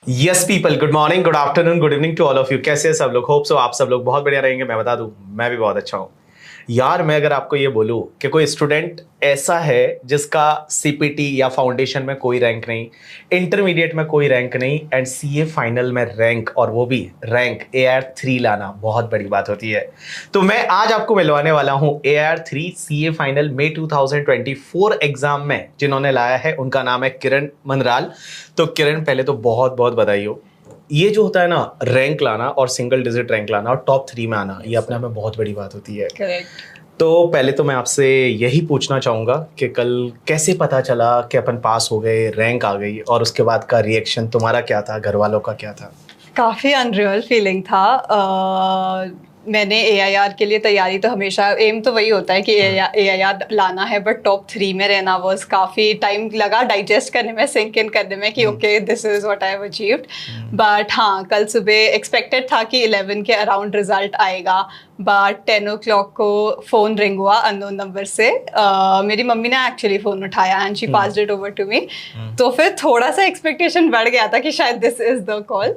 Yes people, good morning, good afternoon, good evening to all of you. कैसे हैं सब लोग? होप सो आप सब लोग बहुत बढ़िया रहेंगे। मैं बता दूं, मैं भी बहुत अच्छा हूं यार। मैं अगर आपको ये बोलूं कि कोई स्टूडेंट ऐसा है जिसका सीपीटी या फाउंडेशन में कोई रैंक नहीं, इंटरमीडिएट में कोई रैंक नहीं, एंड सीए फाइनल में रैंक, और वो भी रैंक AIR 3 लाना बहुत बड़ी बात होती है। तो मैं आज आपको मिलवाने वाला हूं AIR 3 सीए फाइनल मई 2024 एग्जाम में जिन्होंने लाया है। उनका नाम है किरण मनराल। तो किरण, पहले तो बहुत बहुत बधाई हो। ये जो होता है ना, रैंक लाना और सिंगल डिजिट रैंक लाना और टॉप 3 में आना, ये अपने आप में बहुत बड़ी बात होती है। करेक्ट। तो पहले तो मैं आपसे यही पूछना चाहूंगा कि कल कैसे पता चला कि अपन पास हो गए, रैंक आ गई, और उसके बाद का रिएक्शन तुम्हारा क्या था, घर वालों का क्या था? काफ़ी अनरियल फीलिंग था। मैंने AIR के लिए तैयारी तो हमेशा एम तो वही होता है कि AIR लाना है, बट टॉप 3 में रहना वॉज काफ़ी टाइम लगा डाइजेस्ट करने में, सिंक इन करने में कि okay this is what I have achieved. But हाँ, कल सुबह एक्सपेक्टेड था कि 11 के अराउंड रिजल्ट आएगा, बट 10 o'clock को फ़ोन रिंग हुआ अननोन नंबर से। मेरी मम्मी ने एक्चुअली फ़ोन उठाया and she passed it over to me. तो फिर थोड़ा सा एक्सपेक्टेशन बढ़ गया था कि शायद this is the call.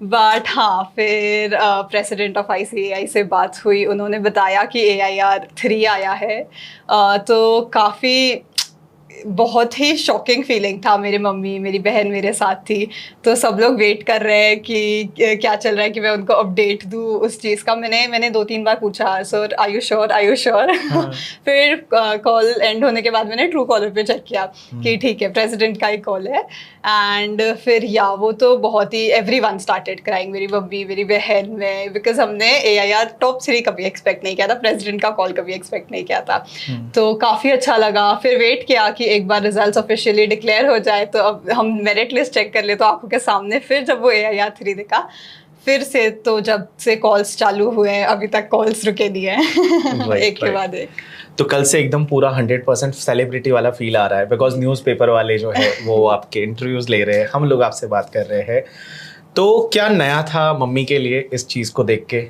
But हाँ, फिर प्रेसिडेंट ऑफ ICAI से बात हुई, उन्होंने बताया कि AIR 3 आया है। तो काफ़ी बहुत ही शॉकिंग फीलिंग था। मेरी मम्मी, मेरी बहन मेरे साथ थी, तो सब लोग वेट कर रहे हैं कि क्या चल रहा है, कि मैं उनको अपडेट दूँ उस चीज़ का। मैंने 2-3 बार पूछा, sir are you sure, are you sure. फिर कॉल एंड होने के बाद मैंने ट्रू कॉलर पे चेक किया कि ठीक है, प्रेसिडेंट का ही कॉल है। एंड फिर वो तो बहुत ही एवरीवन स्टार्टेड क्राइंग, मेरी मम्मी, मेरी बहन, मैं, बिकॉज हमने AIR टॉप 3 कभी एक्सपेक्ट नहीं किया था, प्रेसिडेंट का कॉल कभी एक्सपेक्ट नहीं किया था। तो काफ़ी अच्छा लगा। फिर वेट किया कि एक बार रिजल्ट्स ऑफिशियली डिक्लेयर हो जाए, तो अब हम मेरिट लिस्ट चेक कर ले तो आंखों के सामने। फिर जब वो AIR 3 दिखा, फिर से तो जब से कॉल्स चालू हुए अभी तक कॉल्स रुके नहीं है। एक के बाद एक। तो कल से एकदम पूरा 100% सेलिब्रिटी वाला फील आ रहा है, बिकॉज न्यूज़पेपर वाले जो है वो आपके इंटरव्यूज ले रहे हैं, हम लोग आपसे बात कर रहे हैं। तो क्या नया था मम्मी के लिए इस चीज़ को देख के?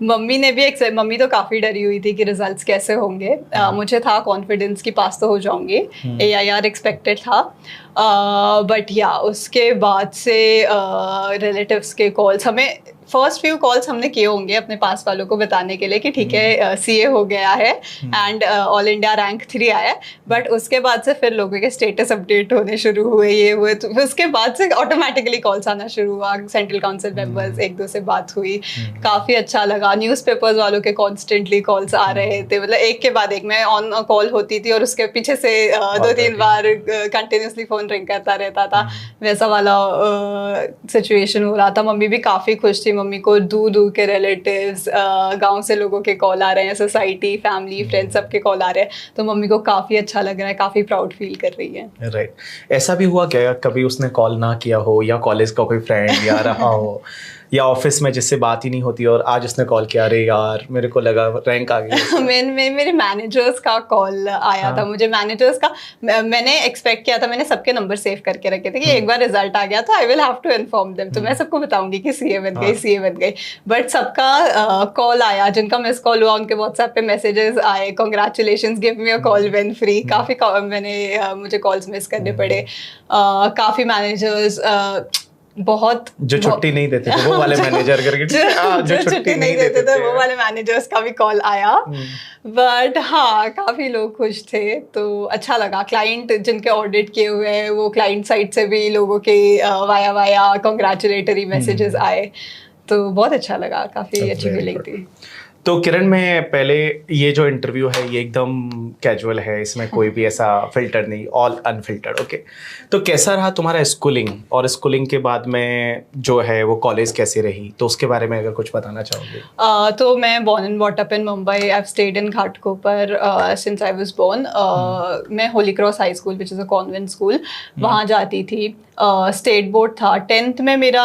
मम्मी तो काफ़ी डरी हुई थी कि रिजल्ट्स कैसे होंगे। मुझे था कॉन्फिडेंस कि पास तो हो जाऊंगी, AIR एक्सपेक्टेड था। बट उसके बाद से रिलेटिव्स के कॉल्स, हमें फर्स्ट फ्यू कॉल्स हमने किए होंगे अपने पास वालों को बताने के लिए कि ठीक है CA हो गया है एंड ऑल इंडिया रैंक 3 आया है। बट उसके बाद से फिर लोगों के स्टेटस अपडेट होने शुरू हुए, ये हुए, तो फिर उसके बाद से ऑटोमेटिकली कॉल्स आना शुरू हुआ। सेंट्रल काउंसिल मेंबर्स, एक दो से बात हुई, काफ़ी अच्छा लगा। न्यूज़पेपर्स वालों के कॉन्स्टेंटली कॉल्स आ रहे थे, मतलब एक के बाद एक। मैं ऑन कॉल होती थी और उसके पीछे से 2-3 बार कंटिन्यूसली फ़ोन रिंग करता रहता था, वैसा वाला सिचुएशन हो रहा था। मम्मी भी काफ़ी खुश थी। मम्मी को दूर दूर के रिलेटिव्स, गांव से लोगों के कॉल आ रहे हैं, सोसाइटी, फैमिली, फ्रेंड्स, सबके कॉल आ रहे हैं। तो मम्मी को काफ़ी अच्छा लग रहा है, काफ़ी प्राउड फील कर रही है। राइट। ऐसा भी हुआ क्या कभी उसने कॉल ना किया हो, या कॉलेज का कोई फ्रेंड या रहा हो, या ऑफिस में जिससे बात ही नहीं होती, और आज उसने कॉल किया, अरे यार मेरे को लगा रैंक आ गई? मेरे मैनेजर्स का कॉल आया था मुझे। मैनेजर्स का मैंने एक्सपेक्ट किया था, मैंने सबके नंबर सेव करके रखे थे कि एक बार रिजल्ट आ गया तो I will have to inform them, तो मैं सबको बताऊंगी कि CA बन गई, CA बन गई। बट सबका कॉल आया, जिनका मिस कॉल हुआ उनके व्हाट्सएप पे मैसेजेस आए, congratulations, give me a call when free. काफ़ी मुझे कॉल्स मिस करने पड़े। काफ़ी मैनेजर्स बहुत जो छुट्टी नहीं देते थे वो वाले मैनेजर करके, जो छुट्टी नहीं देते थे वो वाले मैनेजर्स का भी कॉल आया। बट हाँ, काफ़ी लोग खुश थे, तो अच्छा लगा। क्लाइंट जिनके ऑडिट किए हुए हैं, वो क्लाइंट साइड से भी लोगों के वाया कॉन्ग्रेचुलेटरी मैसेजेस आए, तो बहुत अच्छा लगा, काफ़ी अच्छी फीलिंग थी। तो किरण, में पहले ये जो इंटरव्यू है ये एकदम कैजुअल है, इसमें कोई भी ऐसा फिल्टर नहीं, ऑल अनफिल्टर्ड। ओके, तो कैसा रहा तुम्हारा स्कूलिंग, और स्कूलिंग के बाद में जो है वो कॉलेज कैसी रही, तो उसके बारे में अगर कुछ बताना चाहोगे? तो मैं born and brought up in Mumbai. I have stayed in Ghatkopar since I was born. मैं Holy Cross High School, which is a convent school, वहाँ जाती थी। स्टेट बोर्ड था। 10th में मेरा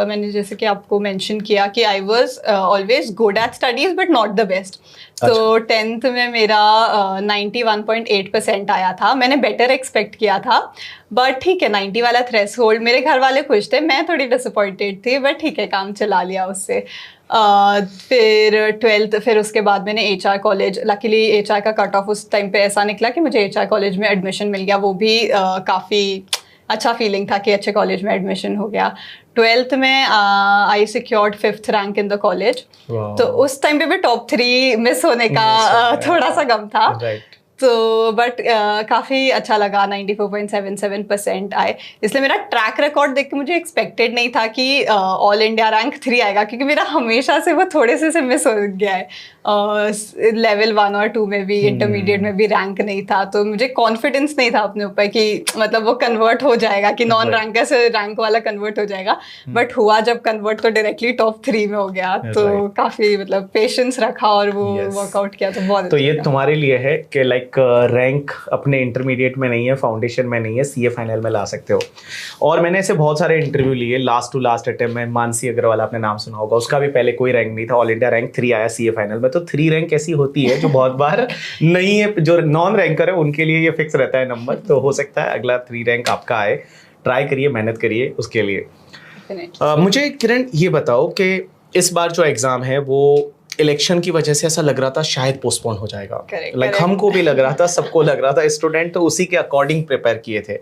मैंने जैसे कि आपको मेंशन किया कि I was always good at studies but not the best. तो 10th में मेरा 91.8% आया था। मैंने बेटर एक्सपेक्ट किया था, बट ठीक है, 90 वाला थ्रेशोल्ड। मेरे घर वाले खुश थे, मैं थोड़ी डिसअपॉइंटेड थी, बट ठीक है, काम चला लिया उससे। फिर 12th, फिर उसके बाद मैंने HR कॉलेज, लकीली HR का कट ऑफ उस टाइम पे ऐसा निकला कि मुझे HR कॉलेज में एडमिशन मिल गया। वो भी काफ़ी अच्छा फीलिंग था कि अच्छे कॉलेज में एडमिशन हो गया। 12th में I secured 5th rank in the college, तो उस टाइम पे भी टॉप 3 मिस होने का थोड़ा सा गम था। तो बट काफ़ी अच्छा लगा, 94.77% आए, इसलिए मेरा ट्रैक रिकॉर्ड देख के मुझे एक्सपेक्टेड नहीं था कि ऑल इंडिया रैंक 3 आएगा, क्योंकि मेरा हमेशा से वो थोड़े से मिस हो गया है। लेवल 1 और 2 में भी, इंटरमीडिएट में भी रैंक नहीं था, तो मुझे कॉन्फिडेंस नहीं था अपने ऊपर कि मतलब वो कन्वर्ट हो जाएगा, कि नॉन रैंक से रैंक वाला कन्वर्ट हो जाएगा। बट हुआ जब कन्वर्ट, तो डायरेक्टली टॉप 3 में हो गया। तो काफ़ी मतलब पेशेंस रखा और वो वर्कआउट किया, तो बहुत। तो ये तुम्हारे लिए है कि लाइक रैंक अपने इंटरमीडिएट में नहीं है, फाउंडेशन में नहीं है, सीए फाइनल में ला सकते हो। और मैंने ऐसे बहुत सारे इंटरव्यू लिए, लास्ट टू लास्ट अटेम्प्ट में मानसी अग्रवाल आपने नाम सुना होगा, उसका भी पहले कोई रैंक नहीं था, ऑल इंडिया रैंक 3 आया सीए फाइनल में। तो 3 रैंक ऐसी होती है जो बहुत बार नहीं है, जो नॉन रैंकर है उनके लिए ये फिक्स रहता है नंबर। तो हो सकता है अगला 3 रैंक आपका आए, ट्राई करिए, मेहनत करिए उसके लिए। मुझे किरण ये बताओ कि इस बार जो एग्जाम है वो इलेक्शन की वजह से ऐसा लग रहा था शायद पोस्टपोन हो जाएगा, लाइक हमको भी लग रहा था, सबको लग रहा था, स्टूडेंट तो उसी के अकॉर्डिंग प्रिपेयर किए थे।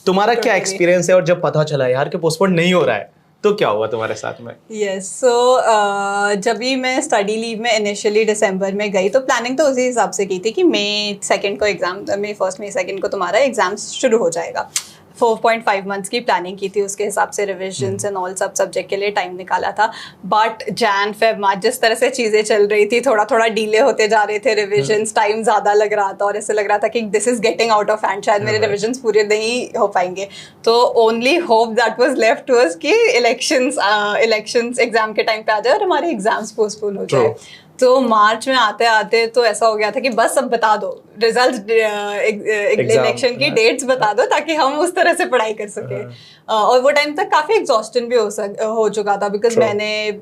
तुम्हारा क्या एक्सपीरियंस है, और जब पता चला यार कि पोस्टपोन नहीं हो रहा है, तो क्या हुआ तुम्हारे साथ में? यस, सो जब भी मैं स्टडी लीव में इनिशियली दिसंबर में गई, तो प्लानिंग तो उसी हिसाब से की थी कि मई 2 को एग्जाम, मई 1 मई 2 को तुम्हारा एग्जाम शुरू हो जाएगा। 4.5 मंथ्स की प्लानिंग की थी, उसके हिसाब से रिविजन्स एंड ऑल सब सब्जेक्ट के लिए टाइम निकाला था। बट जैन फेब मार्च जिस तरह से चीज़ें चल रही थी, थोड़ा थोड़ा डीले होते जा रहे थे रिविजन्स, टाइम ज़्यादा लग रहा था, और ऐसे लग रहा था कि this is getting out of hand, शायद मेरे रिविजन्स पूरे नहीं हो पाएंगे। तो only hope that was left to us कि इलेक्शंस एग्जाम के टाइम पे आ जाए और हमारे एग्जाम्स पोस्टपोन हो जाए। तो मार्च में आते आते तो ऐसा हो गया था कि बस अब बता दो रिजल्ट, इलेक्शन की डेट्स बता दो, ताकि हम उस तरह से पढ़ाई कर सके। और वो टाइम तक काफ़ी एग्जॉस्टन भी हो चुका था, बिकॉज मैंने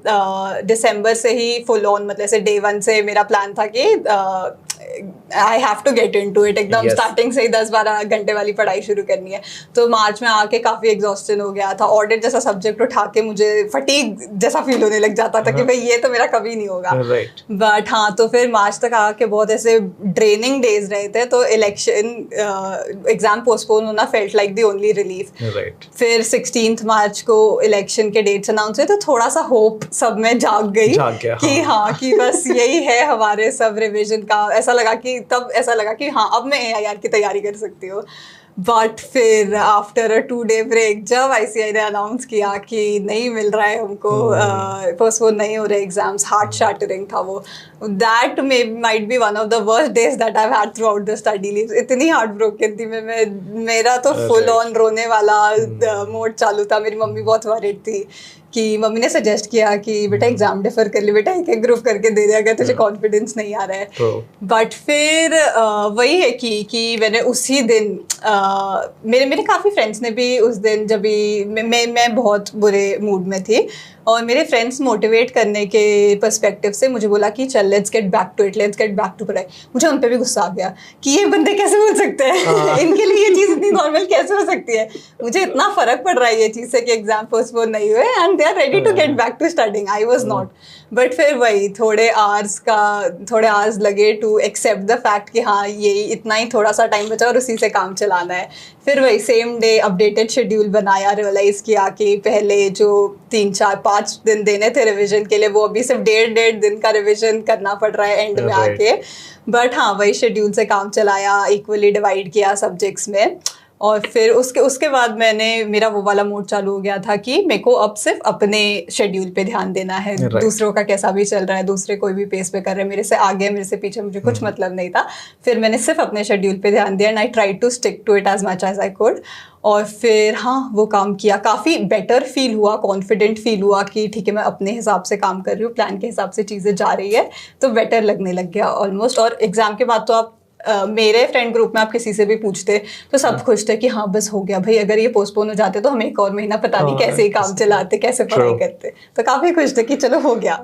दिसंबर से ही फुल ऑन, मतलब से डे 1 से मेरा प्लान था कि I have to get into it, एकदम स्टार्टिंग से ही 10-12 घंटे वाली पढ़ाई शुरू करनी है। तो मार्च में आके काफ़ी एग्जॉस्टन हो गया था, ऑडिट जैसा सब्जेक्ट उठा के मुझे फटीग जैसा फील होने लग जाता था कि भाई ये तो मेरा कभी नहीं होगा। बट हाँ, तो फिर मार्च तक आके बहुत ऐसे ड्रेनिंग डेज रहे थे, तो एग्जाम पोस्टपोन होना felt like the only relief. फिर 16 मार्च को इलेक्शन के डेट्स अनाउंस हुए, तो थोड़ा सा होप सब में जाग गई कि हाँ कि बस यही है हमारे सब रिविजन का। ऐसा लगा कि हाँ अब मैं AIR की तैयारी कर सकती हूँ। बट फिर आफ्टर अ 2 डे ब्रेक, जब ICI ने अनाउंस किया कि नहीं मिल रहा है हमको, पोस्टपोन नहीं हो रहे एग्जाम्स, हार्ट शाटरिंग था वो। That might be one of the worst days that I have had through out the study leave. इतनी हार्ट ब्रोकन थी मैं, मेरा तो फुल ऑन रोने वाला मोड चालू था। मेरी मम्मी बहुत वरीड थी कि मम्मी ने सजेस्ट किया कि बेटा एग्जाम डिफर कर ले, बेटा एक ग्रुप करके दे दे अगर तुझे कॉन्फिडेंस नहीं आ रहा है। बट फिर वही है कि मैंने उसी दिन मेरे काफ़ी फ्रेंड्स ने भी उस दिन, जब भी मैं बहुत बुरे मूड में थी, और मेरे फ्रेंड्स मोटिवेट करने के पर्सपेक्टिव से मुझे बोला कि चल let's get back to it, let's get back to पढ़ाई। मुझे उन पे भी गुस्सा आ गया कि ये बंदे कैसे बोल सकते हैं इनके लिए ये चीज़ इतनी नॉर्मल कैसे हो सकती है। मुझे इतना फ़र्क पड़ रहा है ये चीज़ से कि एग्जाम पोस्टपोन नहीं हुए and they are ready to get back to studying. I was not. But फिर वही थोड़े आवर्स लगे टू एक्सेप्ट द फैक्ट कि हाँ ये इतना ही थोड़ा सा टाइम बचा और उसी से काम चलाना है। फिर वही सेम डे अपडेटेड शेड्यूल बनाया, रियलाइज़ किया कि पहले जो 3-4-5 दिन देने थे रिवीजन के लिए, वो अभी सिर्फ 1.5 दिन का रिवीजन करना पड़ रहा है एंड में आके। बट हाँ, वही शेड्यूल से काम चलाया, इक्वली डिवाइड किया सब्जेक्ट्स में। और फिर उसके बाद मेरा वो वाला मोड चालू हो गया था कि मेरे को अब सिर्फ अपने शेड्यूल पे ध्यान देना है। दूसरों का कैसा भी चल रहा है, दूसरे कोई भी पेस पे कर रहे हैं, मेरे से आगे मेरे से पीछे, मुझे कुछ मतलब नहीं था। फिर मैंने सिर्फ अपने शेड्यूल पे ध्यान दिया and I try to stick to it as much as I could. और फिर हाँ, वो काम किया, काफ़ी बेटर फील हुआ, कॉन्फिडेंट फील हुआ कि ठीक है मैं अपने हिसाब से काम कर रही हूँ, प्लान के हिसाब से चीज़ें जा रही है, तो बेटर लगने लग गया ऑलमोस्ट। और एग्ज़ाम के बाद तो आप मेरे फ्रेंड ग्रुप में आप किसी से भी पूछते तो सब खुश थे कि हाँ बस हो गया भाई, अगर ये पोस्टपोन हो जाते तो हम एक और महीना पता नहीं कैसे ही काम चलाते, कैसे पढ़ाई करते। तो काफी खुश थे कि चलो हो गया।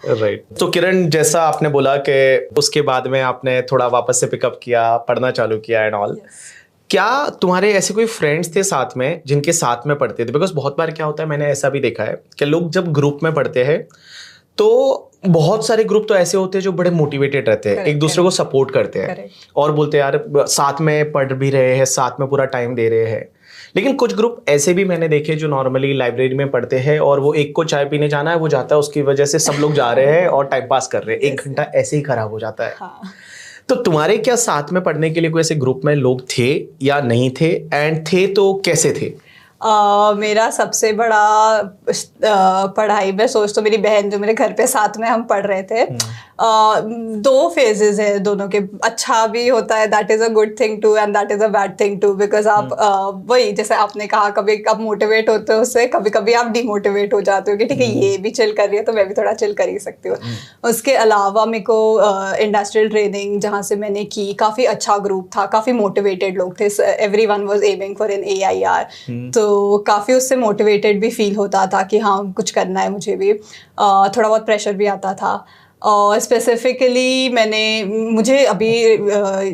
राइट। तो किरण, जैसा आपने बोला कि उसके बाद में आपने थोड़ा वापस से पिकअप किया, पढ़ना चालू किया एंड ऑल, क्या तुम्हारे ऐसे कोई फ्रेंड्स थे साथ में जिनके साथ में पढ़ते थे? बिकॉज बहुत बार क्या होता है, मैंने ऐसा भी देखा है कि लोग जब ग्रुप में पढ़ते हैं तो बहुत सारे ग्रुप तो ऐसे होते हैं जो बड़े मोटिवेटेड रहते हैं, एक दूसरे को सपोर्ट करते हैं और बोलते हैं यार साथ में पढ़ भी रहे हैं, साथ में पूरा टाइम दे रहे हैं। लेकिन कुछ ग्रुप ऐसे भी मैंने देखे जो नॉर्मली लाइब्रेरी में पढ़ते हैं और वो एक को चाय पीने जाना है, वो जाता है, उसकी वजह से सब लोग जा रहे हैं और टाइम पास कर रहे हैं, 1 घंटा ऐसे ही खराब हो जाता है। हाँ। तो तुम्हारे क्या साथ में पढ़ने के लिए कोई ऐसे ग्रुप में लोग थे या नहीं थे, एंड थे तो कैसे थे? मेरा सबसे बड़ा पढ़ाई में सोच तो मेरी बहन जो मेरे घर पे साथ में हम पढ़ रहे थे। 2 फेजेस है दोनों के, अच्छा भी होता है, that is a good thing too and that is a bad thing too, because आप वही जैसे आपने कहा कभी आप मोटिवेट होते हो उससे, कभी कभी आप डिमोटिवेट हो जाते हो कि ठीक है ये भी चिल कर रही है तो मैं भी थोड़ा चिल कर ही सकती हूँ। उसके अलावा मेरे को इंडस्ट्रियल ट्रेनिंग जहाँ से मैंने की, काफ़ी अच्छा ग्रुप था, काफ़ी मोटिवेटेड लोग थे, everyone was aiming for an AIR, तो काफ़ी उससे मोटिवेटेड भी फील होता था कि हाँ कुछ करना है मुझे भी। थोड़ा बहुत प्रेशर भी आता था। और स्पेसिफिकली मुझे अभी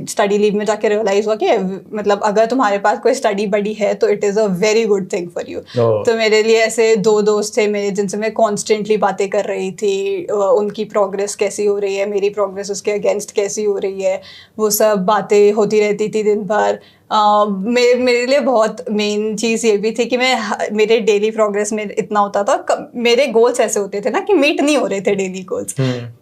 स्टडी लीव में जाके रियलाइज़ हुआ कि मतलब अगर तुम्हारे पास कोई स्टडी बडी है तो it is a very good thing for you. तो मेरे लिए ऐसे 2 दोस्त थे मेरे जिनसे मैं कॉन्स्टेंटली बातें कर रही थी, उनकी प्रोग्रेस कैसी हो रही है, मेरी प्रोग्रेस उसके अगेंस्ट कैसी हो रही है, वो सब बातें होती रहती थी दिन भर। मेरे लिए बहुत मेन चीज़ ये भी थी कि मेरे डेली प्रोग्रेस में इतना होता था, मेरे गोल्स ऐसे होते थे ना कि मीट नहीं हो रहे थे डेली गोल्स,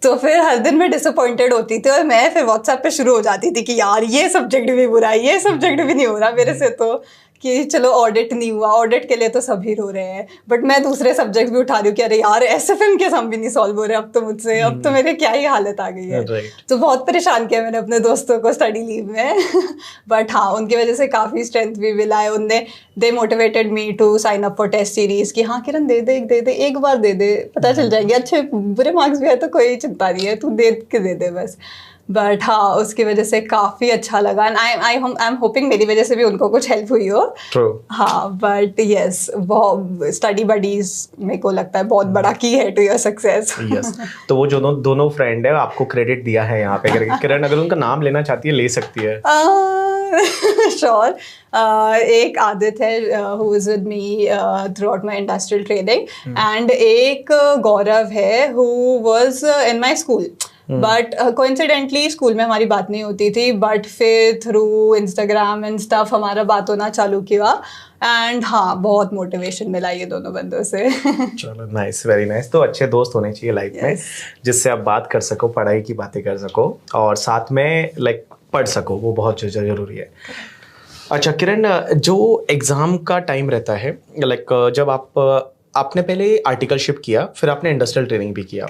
तो फिर हर दिन मैं डिसअपॉइंटेड होती थी और मैं फिर व्हाट्सएप पे शुरू हो जाती थी कि यार ये सब्जेक्ट भी बुरा है, ये सब्जेक्ट भी नहीं हो रहा मेरे से, तो कि चलो ऑडिट नहीं हुआ, ऑडिट के लिए तो सभी रो रहे हैं, बट मैं दूसरे सब्जेक्ट भी उठा रही हूँ कि अरे यार SFM के सम भी नहीं सॉल्व हो रहे अब तो मुझसे, अब तो मेरे क्या ही हालत आ गई है। तो बहुत परेशान किया मैंने अपने दोस्तों को स्टडी लीव में बट हाँ उनकी वजह से काफ़ी स्ट्रेंथ भी मिला है। They motivated me to sign up for test series कि हाँ किरण दे दे एक बार दे दे, पता चल जाएंगे, अच्छे बुरे मार्क्स भी है तो कोई चिंता नहीं है, तू दे के दे दे बस। बट हाँ उसकी वजह से काफ़ी अच्छा लगा एंड आई एम होपिंग मेरी वजह से भी उनको कुछ हेल्प हुई हो। हाँ बट यस स्टडी बडीज मेरे को लगता है बहुत बड़ा की है टू योर सक्सेस। यस तो वो जो दोनों फ्रेंड है आपको क्रेडिट दिया है यहाँ पे करके, किरण अगर उनका नाम लेना चाहती है ले सकती है। श्योर एक आदित्य है who is with me through out my industrial training and एक गौरव है who was in my school, but coincidentally school में हमारी बात नहीं होती थी, बट फिर थ्रू इंस्टाग्राम एंड स्टफ हमारा बात होना चालू किया एंड हाँ बहुत मोटिवेशन मिला ये दोनों बंदों से। चलो नाइस, वेरी नाइस। तो अच्छे दोस्त होने चाहिए लाइफ में जिससे आप बात कर सको, पढ़ाई की बातें कर सको और साथ में लाइक पढ़ सको, वो बहुत जरूरी है। अच्छा किरण, जो एग्ज़ाम का टाइम रहता है लाइक जब आपने पहले आर्टिकलशिप किया फिर आपने इंडस्ट्रियल ट्रेनिंग भी किया,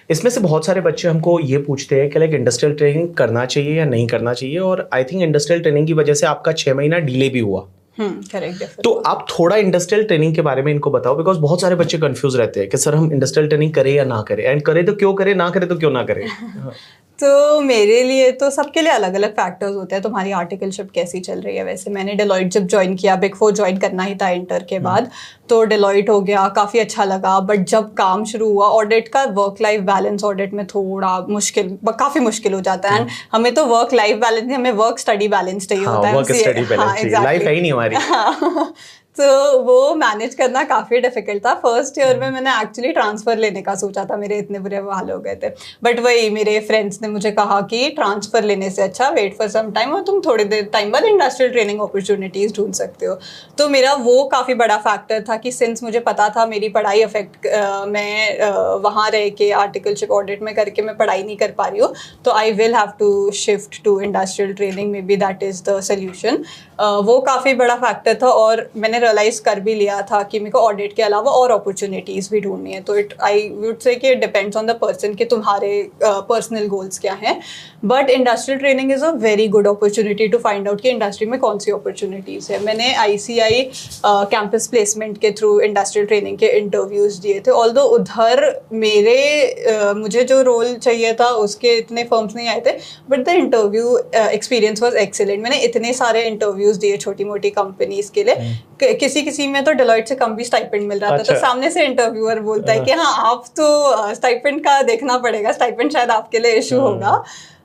इसमें से बहुत सारे बच्चे हमको ये पूछते हैं कि लाइक इंडस्ट्रियल ट्रेनिंग करना चाहिए या नहीं करना चाहिए, और आई थिंक इंडस्ट्रियल ट्रेनिंग की वजह से आपका 6 महीना डिले भी हुआ। करेक्ट। तो आप थोड़ा इंडस्ट्रियल ट्रेनिंग के बारे में इनको बताओ, बिकॉज बहुत सारे बच्चे कंफ्यूज रहते हैं कि सर हम इंडस्ट्रियल ट्रेनिंग करें या ना करें, एंड करें तो क्यों करें, ना करें तो क्यों ना करें। तो मेरे लिए तो सबके लिए अलग अलग फैक्टर्स होते हैं। तुम्हारी आर्टिकलशिप कैसी चल रही है, वैसे मैंने डेलॉइट जब ज्वाइन किया, बिग 4 ज्वाइन करना ही था इंटर के बाद, तो डेलॉइट हो गया, काफ़ी अच्छा लगा, बट जब काम शुरू हुआ ऑडिट का, वर्क लाइफ बैलेंस ऑडिट में थोड़ा काफ़ी मुश्किल हो जाता है। एंड हमें तो वर्क लाइफ बैलेंस नहीं, हमें वर्क स्टडी बैलेंस चाहिए होता है, वर्क स्टडी बैलेंस, लाइफ है ही नहीं हमारी। तो वो मैनेज करना काफ़ी डिफिकल्ट था। फर्स्ट ईयर में मैंने एक्चुअली ट्रांसफ़र लेने का सोचा था, मेरे इतने बुरे हाल हो गए थे, बट वही मेरे फ्रेंड्स ने मुझे कहा कि ट्रांसफ़र लेने से अच्छा वेट फॉर सम टाइम और तुम थोड़ी देर टाइम बाद इंडस्ट्रियल ट्रेनिंग अपॉर्चुनिटीज़ ढूंढ सकते हो। तो मेरा वो काफ़ी बड़ा फैक्टर था कि सिंस मुझे पता था मेरी पढ़ाई अफेक्ट, मैं वहाँ रह के आर्टिकलशिप ऑडिट में करके मैं पढ़ाई नहीं कर पा रही हूँ, तो I will have to shift to industrial training, maybe that is the solution. वो काफ़ी बड़ा फैक्टर था और मैंने रियलाइज़ कर भी लिया था कि मेरे को ऑडिट के अलावा और अपॉर्चुनिटीज़ भी ढूंढनी है। तो आई वुड से कि it depends on the person कि तुम्हारे पर्सनल गोल्स क्या हैं, but industrial training is a very good opportunity to find out कि इंडस्ट्री में कौन सी अपॉर्चुनिटीज़ है। मैंने ICI कैंपस प्लेसमेंट के थ्रू इंडस्ट्रियल ट्रेनिंग के इंटरव्यूज़ दिए थे, ऑल्दो उधर मुझे जो रोल चाहिए था उसके इतने फर्म्स नहीं आए थे, but the interview experience was excellent. मैंने इतने सारे इंटरव्यूज़ दिए छोटी मोटी कंपनीज़ के लिए, किसी में तो डेलॉइट से कम भी स्टाइपेंड मिल रहा था। तो सामने से इंटरव्यूअर बोलता है कि हाँ आप तो स्टाइपेंड का देखना पड़ेगा, स्टाइपेंड शायद आपके लिए इशू होगा,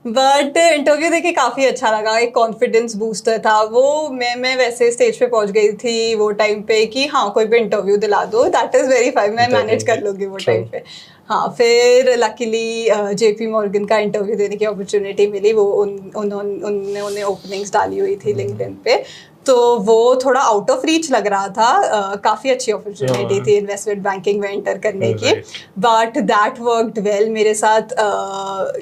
बट इंटरव्यू देखे काफ़ी अच्छा लगा, एक कॉन्फिडेंस बूस्टर था वो। मैं वैसे स्टेज पे पहुंच गई थी वो टाइम पे कि हाँ कोई भी इंटरव्यू दिला दो, दैट इज़ वेरी फाइन, मैं मैनेज कर लूँगी वो टाइम पे। हाँ फिर लकीली JP मॉर्गन का इंटरव्यू देने की अपॉर्चुनिटी मिली, वो उन्होंने ओपनिंग्स डाली हुई थी लिंक्डइन पे, तो वो थोड़ा आउट ऑफ रीच लग रहा था। काफ़ी अच्छी अपॉर्चुनिटी थी इन्वेस्टमेंट बैंकिंग में एंटर करने की, बट दैट वर्कड वेल। मेरे साथ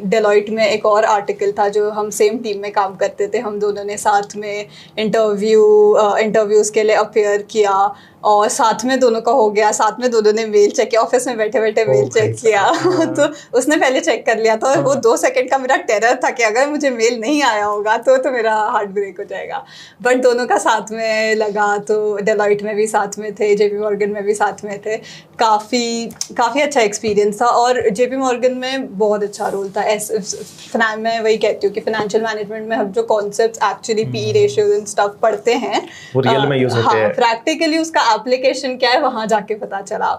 डेलॉइट में एक और आर्टिकल था जो हम सेम टीम में काम करते थे, हम दोनों ने साथ में इंटरव्यूज़ के लिए अपेयर किया और साथ में दोनों का हो गया, साथ में दोनों ने मेल चेक किया, ऑफिस में बैठे बैठे मेल चेक किया। तो उसने पहले चेक कर लिया था और वो 2 सेकंड का मेरा टेरर था कि अगर मुझे मेल नहीं आया होगा तो मेरा हार्ट ब्रेक हो जाएगा। बट दोनों का साथ में लगा, तो डेलॉइट में भी साथ में थे, जेपी मॉर्गन में भी साथ में थे। काफ़ी अच्छा एक्सपीरियंस था और जेपी मॉर्गन में बहुत अच्छा रोल था। मैं वही कहती हूँ कि फाइनेंशियल मैनेजमेंट में हम जो concepts actually P ratios and stuff पढ़ते हैं वो रियल में यूज होते हैं, प्रैक्टिकली उसका एप्लीकेशन क्या है वहाँ जाके पता चला।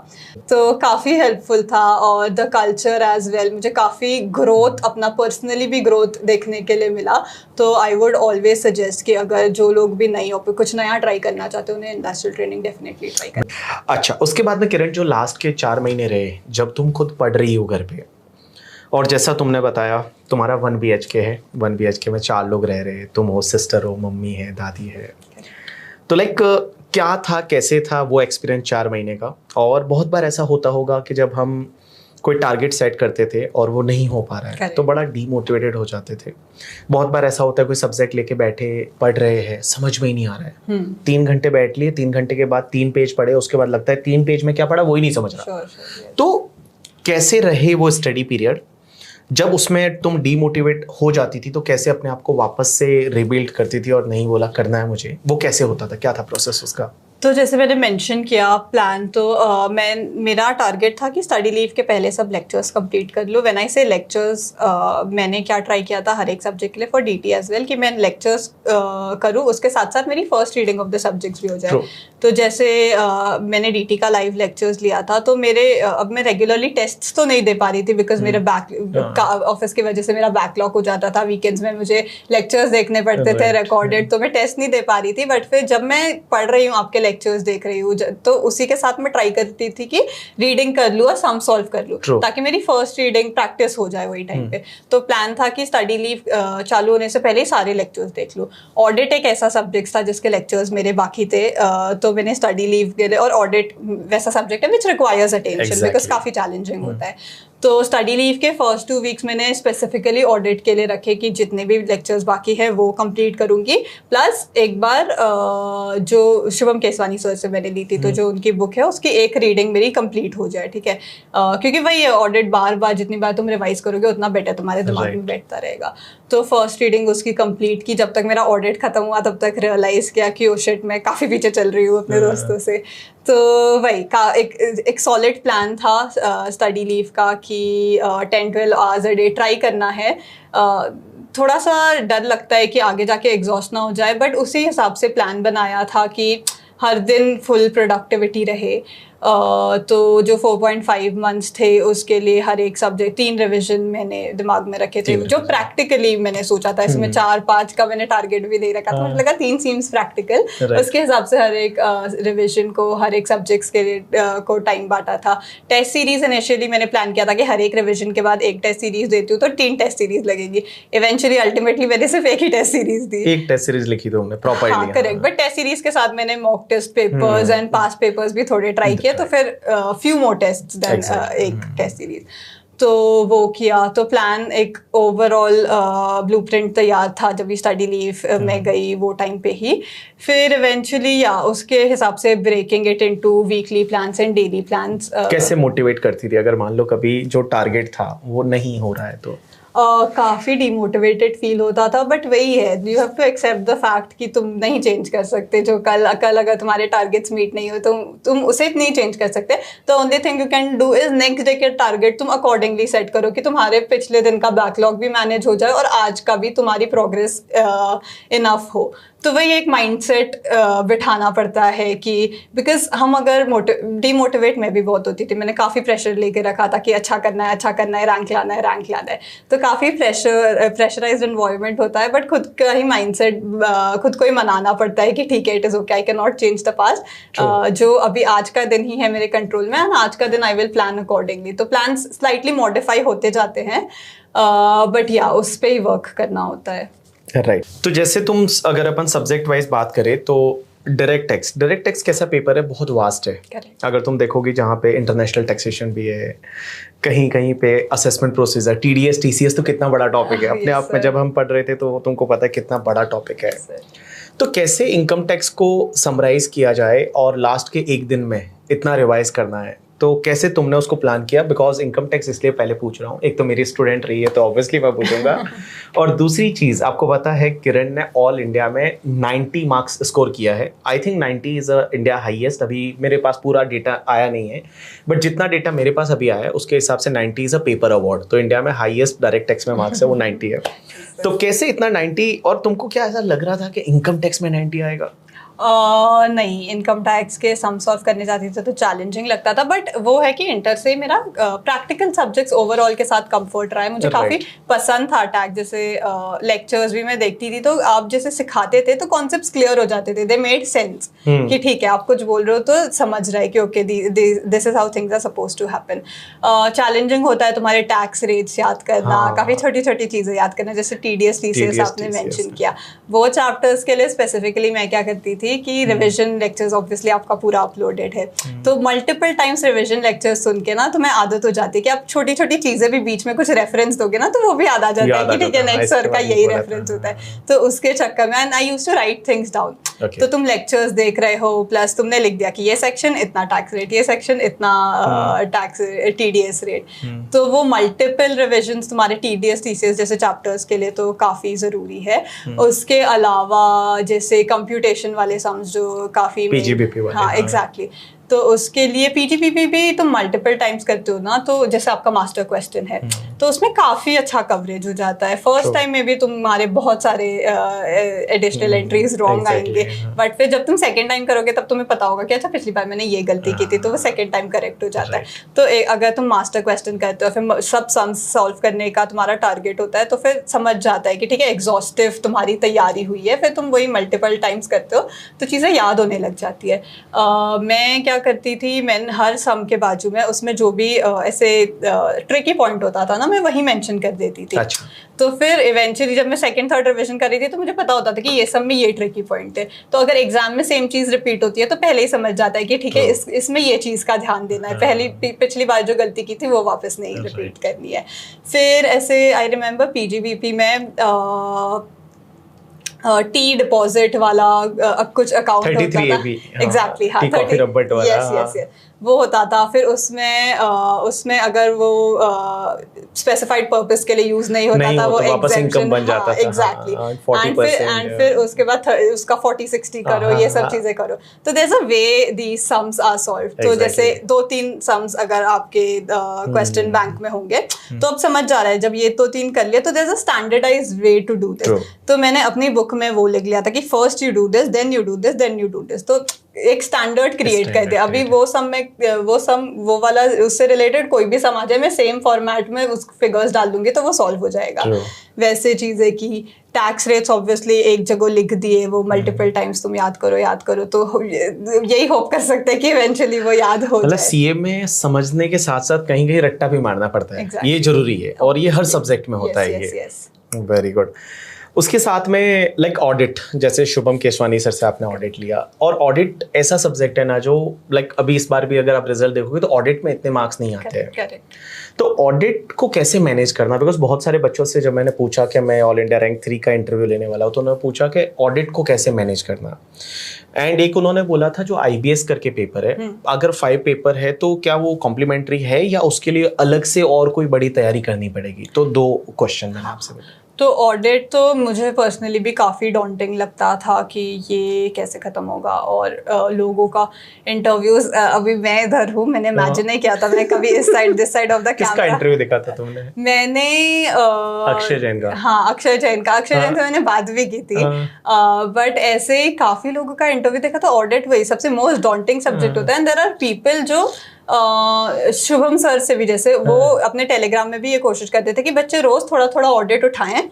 तो काफ़ी हेल्पफुल था और द कल्चर एज वेल, मुझे काफ़ी ग्रोथ, अपना पर्सनली भी ग्रोथ देखने के लिए मिला। तो आई वुड ऑलवेज सजेस्ट कि अगर जो लोग भी नई कुछ नया ट्राई करना चाहते हैं उन्हें इंडस्ट्रियल ट्रेनिंग डेफिनेटली ट्राई करें। अच्छा, उसके बाद में किरण, जो लास्ट के 4 महीने रहे जब तुम खुद पढ़ रही हो घर पे, और जैसा तुमने बताया तुम्हारा 1 BHK है, 1 BHK में 4 लोग रह रहे, तुम हो, सिस्टर हो, मम्मी है, दादी है, तो लाइक क्या था, कैसे था वो एक्सपीरियंस 4 महीने का? और बहुत बार ऐसा होता होगा कि जब हम कोई टारगेट सेट करते थे और वो नहीं हो पा रहा है तो बड़ा डीमोटिवेटेड हो जाते थे। बहुत बार ऐसा होता है कोई सब्जेक्ट लेके बैठे पढ़ रहे हैं, समझ में ही नहीं आ रहा है, 3 घंटे बैठ लिए, 3 घंटे के बाद 3 पेज पढ़े, उसके बाद लगता है 3 पेज में क्या पढ़ा वही नहीं समझ रहा। तो कैसे रहे वो स्टडी पीरियड? जब उसमें तुम डीमोटिवेट हो जाती थी तो कैसे अपने आप को वापस से रिबिल्ड करती थी और नहीं बोला करना है मुझे, वो कैसे होता था, क्या था प्रोसेस उसका? तो जैसे मैंने मेंशन किया प्लान, तो मेरा टारगेट था कि स्टडी लीव के पहले सब लेक्चर्स कंप्लीट कर लूँ। व्हेन आई से लेक्चर्स, मैंने क्या ट्राई किया था हर एक सब्जेक्ट के लिए फॉर डीटी एज वेल कि मैं लेक्चर्स करूँ, उसके साथ साथ मेरी first reading of the subjects भी हो जाए। तो जैसे मैंने डीटी का लाइव लेक्चर्स लिया था, तो मेरे अब मैं रेगुलरली टेस्ट्स तो नहीं दे पा रही थी बिकॉज मेरा ऑफिस की वजह से मेरा बैकलॉग हो जाता था। वीकेंड्स में मुझे लेक्चर्स देखने पड़ते थे रिकॉर्डेड, तो मैं टेस्ट नहीं दे पा रही थी। बट फिर जब मैं पढ़ रही हूँ, आपके लेक्चर्स देख रही हूँ, तो उसी के साथ मैं ट्राई करती थी कि रीडिंग कर लूँ और सम सॉल्व कर लूँ ताकि मेरी फर्स्ट रीडिंग प्रैक्टिस हो जाए वही टाइम पे। तो प्लान था कि स्टडी लीव चालू होने से पहले ही सारे लेक्चर्स देख लूँ। ऑडिट एक ऐसा सब्जेक्ट था जिसके लेक्चर्स मेरे बाकी थे, तो मैंने स्टडी लीव के लिए, और ऑडिट वैसा सब्जेक्ट है विच रिक्वायर्स अटेंशन बिकॉज काफी चैलेंजिंग होता है। तो स्टडी लीव के फर्स्ट 2 वीक्स मैंने स्पेसिफिकली ऑडिट के लिए रखे कि जितने भी लेक्चर्स बाकी है वो कंप्लीट करूंगी। प्लस एक बार जो शिवम केसवानी सर से मैंने ली थी, तो जो उनकी बुक है उसकी एक रीडिंग मेरी कंप्लीट हो जाए, ठीक है, क्योंकि वही है ऑडिट बार बार जितनी बार तुम रिवाइज करोगे उतना बेटर तुम्हारे दिमाग में बैठता रहेगा। तो फर्स्ट रीडिंग उसकी कंप्लीट की। जब तक मेरा ऑडिट खत्म हुआ तब तक रियलाइज किया कि ओ शिट, मैं काफ़ी पीछे चल रही हूँ अपने दोस्तों से। तो वही एक सॉलिड प्लान था स्टडी लीव का कि 10-12 आवर्स अ डे ट्राई करना है। थोड़ा सा डर लगता है कि आगे जाके एग्जॉस्ट ना हो जाए, बट उसी हिसाब से प्लान बनाया था कि हर दिन फुल प्रोडक्टिविटी रहे। तो जो 4.5 मंथ्स थे उसके लिए हर एक सब्जेक्ट 3 रिवीजन मैंने दिमाग में रखे थे, जो प्रैक्टिकली मैंने सोचा था। इसमें 4-5 का मैंने टारगेट भी दे रखा था, मुझे लगा 3 सीम्स प्रैक्टिकल। उसके हिसाब से हर एक रिवीजन को, हर एक सब्जेक्ट्स के लिए को टाइम बांटा था। टेस्ट सीरीज इनिशियली मैंने प्लान किया था कि हर एक रिवीजन के बाद एक टेस्ट सीरीज देती हूँ तो 3 टेस्ट सीरीज लगेगी। इवेंचुअली अल्टीमेटली मैंने सिर्फ एक ही टेस्ट सीरीज दी, एक टेस्ट सीरीज लिखी थी हमने प्रॉपर्ली। हाँ करेक्ट, बट टेस्ट सीरीज के साथ मैंने mock test papers and pass papers भी थोड़े ट्राई किए, तो फिर फ्यू मोर टेस्ट्स देन एक टेस्ट सीरीज। तो वो किया, तो प्लान एक ओवरऑल ब्लूप्रिंट तैयार था जब भी स्टडी लीव में गई वो टाइम पे ही। फिर इवेंचुअली उसके हिसाब से breaking it into weekly plans and daily plans. कैसे मोटिवेट करती थी अगर मान लो कभी जो टारगेट था वो नहीं हो रहा है तो? काफ़ी डिमोटिवेटेड फील होता था, बट वही है, you have to accept the fact कि तुम नहीं चेंज कर सकते। जो कल अगर तुम्हारे टारगेट्स मीट नहीं हो तो तुम उसे नहीं चेंज कर सकते। तो only thing you can do is next day के टारगेट तुम अकॉर्डिंगली सेट करो कि तुम्हारे पिछले दिन का बैकलॉग भी मैनेज हो जाए और आज का भी तुम्हारी प्रोग्रेस इनफ हो। तो वही एक माइंडसेट बिठाना पड़ता है कि बिकॉज हम अगर डीमोटिवेट में भी बहुत होती थी, मैंने काफ़ी प्रेशर लेके रखा था कि अच्छा करना है, रैंक लाना है, तो काफ़ी प्रेशराइज्ड एनवायरनमेंट होता है। बट खुद का ही माइंडसेट खुद को ही मनाना पड़ता है कि ठीक है, it is okay, I can not change the past. जो अभी आज का दिन ही है मेरे कंट्रोल में, एंड आज का दिन आई विल प्लान अकॉर्डिंगली। तो प्लान स्लाइटली मॉडिफाई होते जाते हैं, बट उस पर ही वर्क करना होता है। राइट तो जैसे तुम अगर अपन सब्जेक्ट वाइज बात करें तो डायरेक्ट टैक्स कैसा पेपर है, बहुत वास्ट है। Correct. अगर तुम देखोगे जहाँ पे इंटरनेशनल टैक्सेशन भी है, कहीं कहीं पे असेसमेंट प्रोसीजर, TDS TCS तो कितना बड़ा टॉपिक है अपने आप में। जब हम पढ़ रहे थे तो तुमको पता है कितना बड़ा टॉपिक है। तो कैसे इनकम टैक्स को समराइज किया जाए और लास्ट के एक दिन में इतना रिवाइज करना है, तो कैसे तुमने उसको प्लान किया? बिकॉज इनकम टैक्स इसलिए पहले पूछ रहा हूँ, एक तो मेरी स्टूडेंट रही है तो ऑब्वियसली मैं पूछूंगा और दूसरी चीज़ आपको पता है किरण ने ऑल इंडिया में 90 मार्क्स स्कोर किया है। I think 90 is India highest. अभी मेरे पास पूरा डेटा आया नहीं है, बट जितना डेटा मेरे पास अभी आया है उसके हिसाब से 90 इज़ अ पेपर अवार्ड। तो इंडिया में हाईएस्ट डायरेक्ट टैक्स में मार्क्स है वो 90 है। तो कैसे इतना 90? और तुमको क्या ऐसा लग रहा था कि इनकम टैक्स में 90 आएगा? नहीं, इनकम टैक्स के सम सॉल्व करने जाती थी तो चैलेंजिंग लगता था, बट वो है कि इंटर से मेरा प्रैक्टिकल सब्जेक्ट्स ओवरऑल के साथ कंफर्ट रहा है। मुझे काफ़ी पसंद था टैक्स। जैसे लेक्चर्स भी मैं देखती थी तो आप जैसे सिखाते थे तो कॉन्सेप्ट्स क्लियर हो जाते थे, दे मेड सेंस कि ठीक है आप कुछ बोल रहे हो तो समझ रहे हैं कि okay this is how things are suppose to happen. Challenging होता है तुम्हारे टैक्स रेट्स याद करना, काफ़ी छोटी छोटी चीज़ें याद करना, जैसे TDS TCS आपने मेंशन किया। वो चैप्टर्स के लिए स्पेसिफिकली मैं क्या करती थी कि रिवीजन लेक्चर्स ऑब्वियसली आपका पूरा अपलोडेड है, तो मल्टीपल टाइम्स रिवीजन लेक्चर्स सुन के ना तुम्हें आदत हो जाती है कि आप छोटी छोटी चीजें भी बीच में कुछ रेफरेंस दोगे ना तो वो भी याद आ जाता है कि ठीक है नेक्स्ट सर का यही रेफरेंस होता है। तो उसके चक्कर में and I used to write things down. तो तुम लेक्चर्स देख रहे हो प्लस तुमने लिख दिया कि ये सेक्शन इतना टैक्स रेट, ये सेक्शन इतना टैक्स TDS रेट, तो वो मल्टीपल रिविजन्स तुम्हारे TDS TCS जैसे चैप्टर्स के लिए तो काफी जरूरी है। उसके अलावा जैसे कंप्यूटेशन वाले सम्स जो काफी PGBP वाले, हाँ एग्जैक्टली, तो उसके लिए PGBP भी तुम मल्टीपल टाइम्स करते हो ना, तो जैसे आपका मास्टर क्वेश्चन है तो उसमें काफी अच्छा कवरेज हो जाता है। फर्स्ट टाइम में भी तुम्हारे बहुत सारे एडिशनल एंट्रीज रॉन्ग आएंगे, बट फिर जब तुम सेकंड टाइम करोगे तब तुम्हें पता होगा कि अच्छा पिछली बार मैंने ये गलती की थी, तो वो सेकंड टाइम करेक्ट हो जाता है। तो अगर तुम मास्टर क्वेश्चन करते हो फिर सब सम्स सॉल्व करने का तुम्हारा टारगेट होता है, तो फिर समझ जाता है कि ठीक है एग्जॉस्टिव तुम्हारी तैयारी हुई है, फिर तुम वही मल्टीपल टाइम्स करते हो तो चीज़ें याद होने लग जाती है। मैं क्या करती थी, मैं हर सम के बाजू में उसमें जो भी ऐसे ट्रिकी पॉइंट होता था ना मैं वही मेंशन कर देती थी। अच्छा। तो फिर इवेंचुअली जब मैं सेकंड थर्ड रिवीजन कर रही थी तो मुझे पता होता था कि ये सब में ये ट्रिकी पॉइंट है, तो अगर एग्जाम में सेम चीज रिपीट होती है तो पहले ही समझ जाता है कि ठीक है इसमें ये चीज का ध्यान देना है, पिछली बार जो गलती की थी वो वापस नहीं रिपीट करनी है। फिर ऐसे आई रिमेम्बर PGBP में टी डिपॉजिट वाला कुछ अकाउंट होता था, एग्जैक्टली हाँ, यस वो होता था। फिर उसमें अगर वो स्पेसिफाइड पर्पस के लिए यूज नहीं होता था, वो एग्जेम्पशन बन जाता था, एग्जैक्टली। एंड फिर उसके बाद उसका 40-60 करो, ये सब चीजें करो, तो there is a way the sums are solved. तो जैसे 2-3 सम्स अगर आपके क्वेश्चन बैंक में होंगे तो अब समझ जा रहा है जब ये 2-3 कर लिया तो there is a standardized way to do this. तो मैंने अपनी बुक में वो लिख लिया था कि first you do this, then you do this, then you do this, तो एक स्टैंडर्ड क्रिएट कर दिया। अभी वो वाला उससे रिलेटेड कोई भी सम आ जाए मैं सेम फॉर्मेट में उस फिगर्स डाल दूंगी तो वो सॉल्व हो जाएगा। वैसे चीजें की टैक्स रेट्स ऑब्वियसली एक जगह लिख दिए, वो मल्टीपल टाइम्स तुम याद करो तो यही होप कर सकते हैं कि इवेंचुअली वो याद हो जाए। CA में समझने के साथ साथ कहीं कहीं रट्टा भी मारना पड़ता है, ये जरूरी है और ये हर सब्जेक्ट में होता है। ये वेरी गुड। उसके साथ में लाइक ऑडिट, जैसे शुभम केशवानी सर से आपने ऑडिट लिया, और ऑडिट ऐसा सब्जेक्ट है ना जो लाइक अभी इस बार भी अगर आप रिजल्ट देखोगे तो ऑडिट में इतने मार्क्स नहीं आते हैं। तो ऑडिट को कैसे मैनेज करना, बिकॉज बहुत सारे बच्चों से जब मैंने पूछा कि मैं ऑल इंडिया रैंक 3 का इंटरव्यू लेने वाला हूँ तो उन्होंने पूछा कि ऑडिट को कैसे मैनेज करना, एंड एक उन्होंने बोला था जो IBS करके पेपर है, अगर 5 पेपर है तो क्या वो कॉम्प्लीमेंट्री है या उसके लिए अलग से और कोई बड़ी तैयारी करनी पड़ेगी? तो 2 क्वेश्चन मैंने आपसे बोला। तो ऑडिट तो मुझे पर्सनली भी काफ़ी डॉन्टिंग लगता था कि ये कैसे ख़त्म होगा, और लोगों का इंटरव्यूज, अभी मैं इधर हूँ, मैंने इमेजिन नहीं किया था मैं कभी इस side this side of the camera. किसका इंटरव्यू देखा था तुमने? मैंने अक्षय जैन का। हाँ, अक्षय जैन से मैंने बात भी की थी, बट ऐसे काफ़ी लोगों का इंटरव्यू देखा था। ऑडिट वही सबसे मोस्ट डॉन्टिंग सब्जेक्ट होता है, एंड देयर आर पीपल जो शुभम सर से भी, जैसे वो अपने टेलीग्राम में भी ये कोशिश करते थे कि बच्चे रोज थोड़ा थोड़ा ऑडिट उठाएं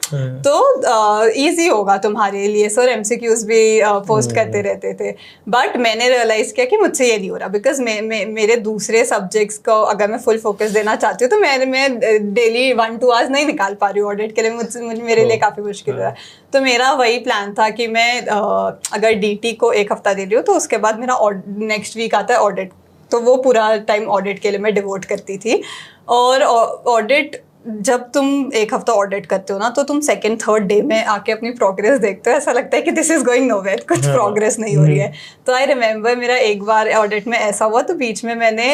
तो इजी होगा तुम्हारे लिए। सर एमसीक्यूज भी पोस्ट करते रहते थे। बट मैंने रियलाइज किया कि मुझसे ये नहीं हो रहा, बिकॉज मेरे दूसरे सब्जेक्ट्स को अगर मैं फुल फोकस देना चाहती हूँ तो मैं डेली 1-2 आवर्स नहीं निकाल पा रही हूँ ऑडिट के लिए। मेरे लिए काफी मुश्किल हो रहा है। तो मेरा वही प्लान था कि मैं अगर डीटी को 1 हफ्ता दे रही हूँ तो उसके बाद मेरा नेक्स्ट वीक आता है ऑडिट, तो वो पूरा टाइम ऑडिट के लिए मैं डिवोट करती थी। और ऑडिट जब तुम 1 हफ्ता ऑडिट करते हो ना तो तुम 2nd-3rd डे में आके अपनी प्रोग्रेस देखते हो, ऐसा लगता है कि दिस इज गोइंग नोवेयर, कुछ प्रोग्रेस नहीं हो रही है। तो आई रिमेम्बर मेरा एक बार ऑडिट में ऐसा हुआ, तो बीच में मैंने